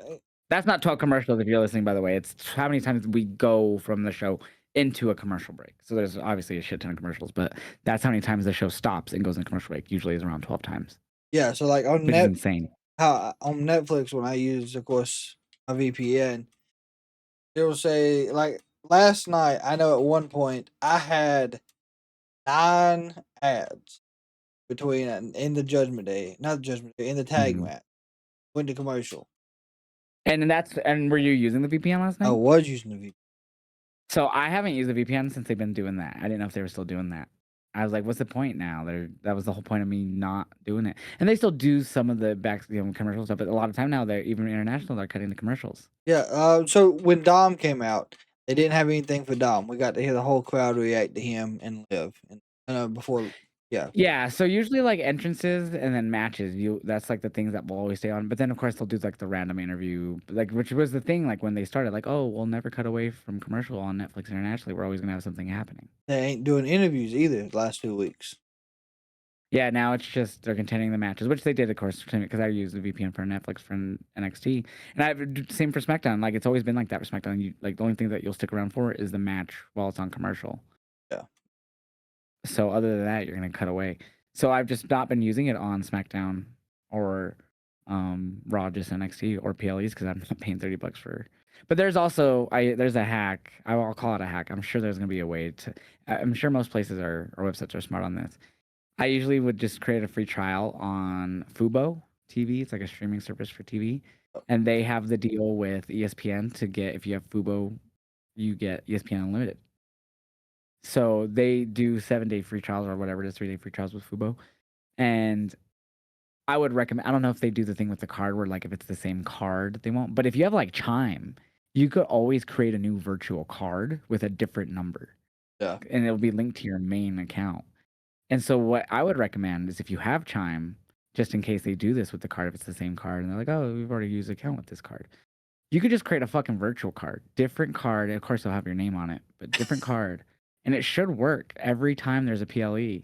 B: That's not 12 commercials if you're listening, by the way. It's how many times we go from the show into a commercial break. So there's obviously a shit ton of commercials, but that's how many times the show stops and goes into commercial break. Usually is around 12 times,
A: yeah, so like on
B: which is insane.
A: on Netflix when I use, of course, a VPN, it'll say like last night. I know at one point I had 9 ads between in the Judgment Day, not the Judgment Day, in the tag
B: Mhm.
A: match. Went to commercial.
B: And were you using the VPN last
A: I
B: night?
A: was using the VPN.
B: So I haven't used the VPN since they've been doing that. I didn't know if they were still doing that. I was like, what's the point now? That was the whole point of me not doing it. And they still do some of the back, commercial stuff, but a lot of time now they're even international, they're cutting the commercials.
A: Yeah. So when Dom came out, they didn't have anything for Dom. We got to hear the whole crowd react to him and Liv, and before, yeah,
B: Yeah, so usually like entrances and then matches, that's like the things that will always stay on. But then of course they'll do like the random interview, like which was the thing like when they started, like, oh, we'll never cut away from commercial on Netflix internationally. We're always gonna have something happening.
A: they ain't doing interviews either the last 2 weeks.
B: Yeah, now it's just they're containing the matches, which they did, of course, because I use the VPN for Netflix for NXT, and I've same for SmackDown. Like it's always been like that for SmackDown. Like the only thing that you'll stick around for is the match while it's on commercial.
A: Yeah.
B: So other than that, you're gonna cut away. So I've just not been using it on SmackDown or Raw, just NXT or PLEs because I'm not paying $30 for. But there's also there's a hack. I'll call it a hack. I'm sure there's gonna be a way to. I'm sure most places or websites are smart on this. I usually would just create a free trial on Fubo TV. It's like a streaming service for TV, and they have the deal with ESPN to get if you have Fubo, you get ESPN Unlimited. So they do 7-day free trials or whatever it is, 3-day free trials with Fubo. And I would recommend, I don't know if they do the thing with the card where like if it's the same card, they won't. But if you have like Chime, you could always create a new virtual card with a different number,
A: Yeah.
B: and it'll be linked to your main account. And so what I would recommend is if you have Chime, just in case they do this with the card, if it's the same card, and they're like, "Oh, we've already used the account with this card." You could just create a fucking virtual card, different card. Of course, they'll have your name on it, but different card, and it should work every time there's a PLE.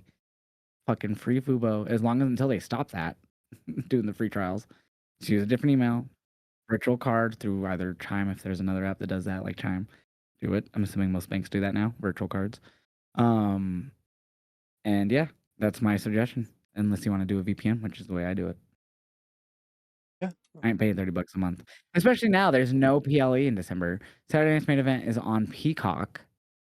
B: Fucking free Fubo, as long as until they stop that doing the free trials. Just use a different email, virtual card through either Chime if there's another app that does that, like Chime. Do it. I'm assuming most banks do that now, virtual cards. And yeah, that's my suggestion. Unless you want to do a VPN, which is the way I do it.
A: Yeah.
B: I ain't paying $30 a month. Especially now, there's no PLE in December. Saturday Night's Main Event is on Peacock,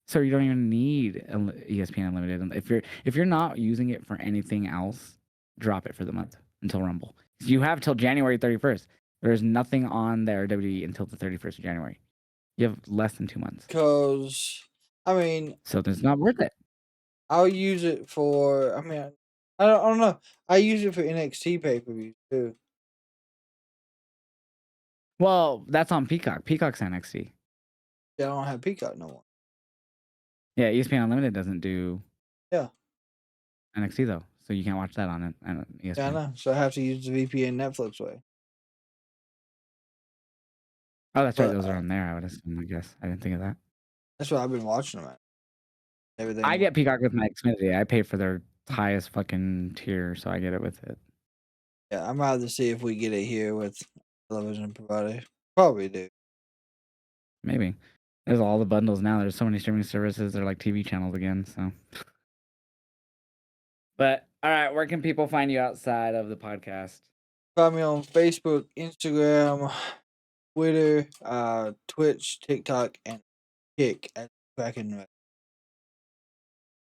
B: so you don't even need ESPN Unlimited. If you're not using it for anything else, drop it for the month until Rumble. You have till January 31st. There's nothing on there WWE until the 31st of January. You have less than 2 months,
A: Because, I mean,
B: so it's not worth it.
A: I'll use it for. I mean, I don't know. I use it for NXT pay per views too.
B: Well, that's on Peacock. Peacock's NXT.
A: Yeah, I don't have Peacock no more.
B: Yeah, ESPN Unlimited doesn't do
A: Yeah.
B: NXT though, so you can't watch that on ESPN.
A: Yeah, I know. So I have to use the VPN Netflix way.
B: Oh, that's right.
A: But
B: Those are on there. I would assume. I guess I didn't think of that.
A: that's what I've been watching them at. Everything.
B: I get Peacock with my Xfinity. I pay for their highest fucking tier, so I get it with it.
A: Yeah, I'm out to see if we get it here with television provider. Probably do.
B: Maybe. There's all the bundles now. There's so many streaming services. They're like TV channels again. So. But all right, where can people find you outside of the podcast?
A: Find me on Facebook, Instagram, Twitter, Twitch, TikTok, and Kick at Kraken.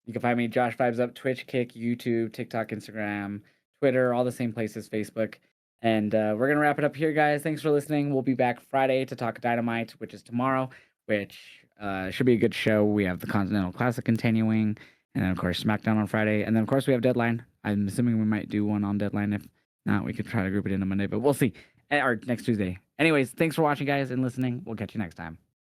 B: You can find me Josh Vibes Up, Twitch, Kick, YouTube, TikTok, Instagram, Twitter, all the same places, Facebook. And we're gonna wrap it up here, guys. Thanks for listening. We'll be back Friday to talk Dynamite, which is tomorrow, which should be a good show. We have the Continental Classic continuing, and then of course SmackDown on Friday, and then of course we have Deadline. I'm assuming we might do one on Deadline. If not, we could try to group it into Monday, but we'll see. Or next Tuesday. Anyways, thanks for watching, guys, and listening. We'll catch you next time.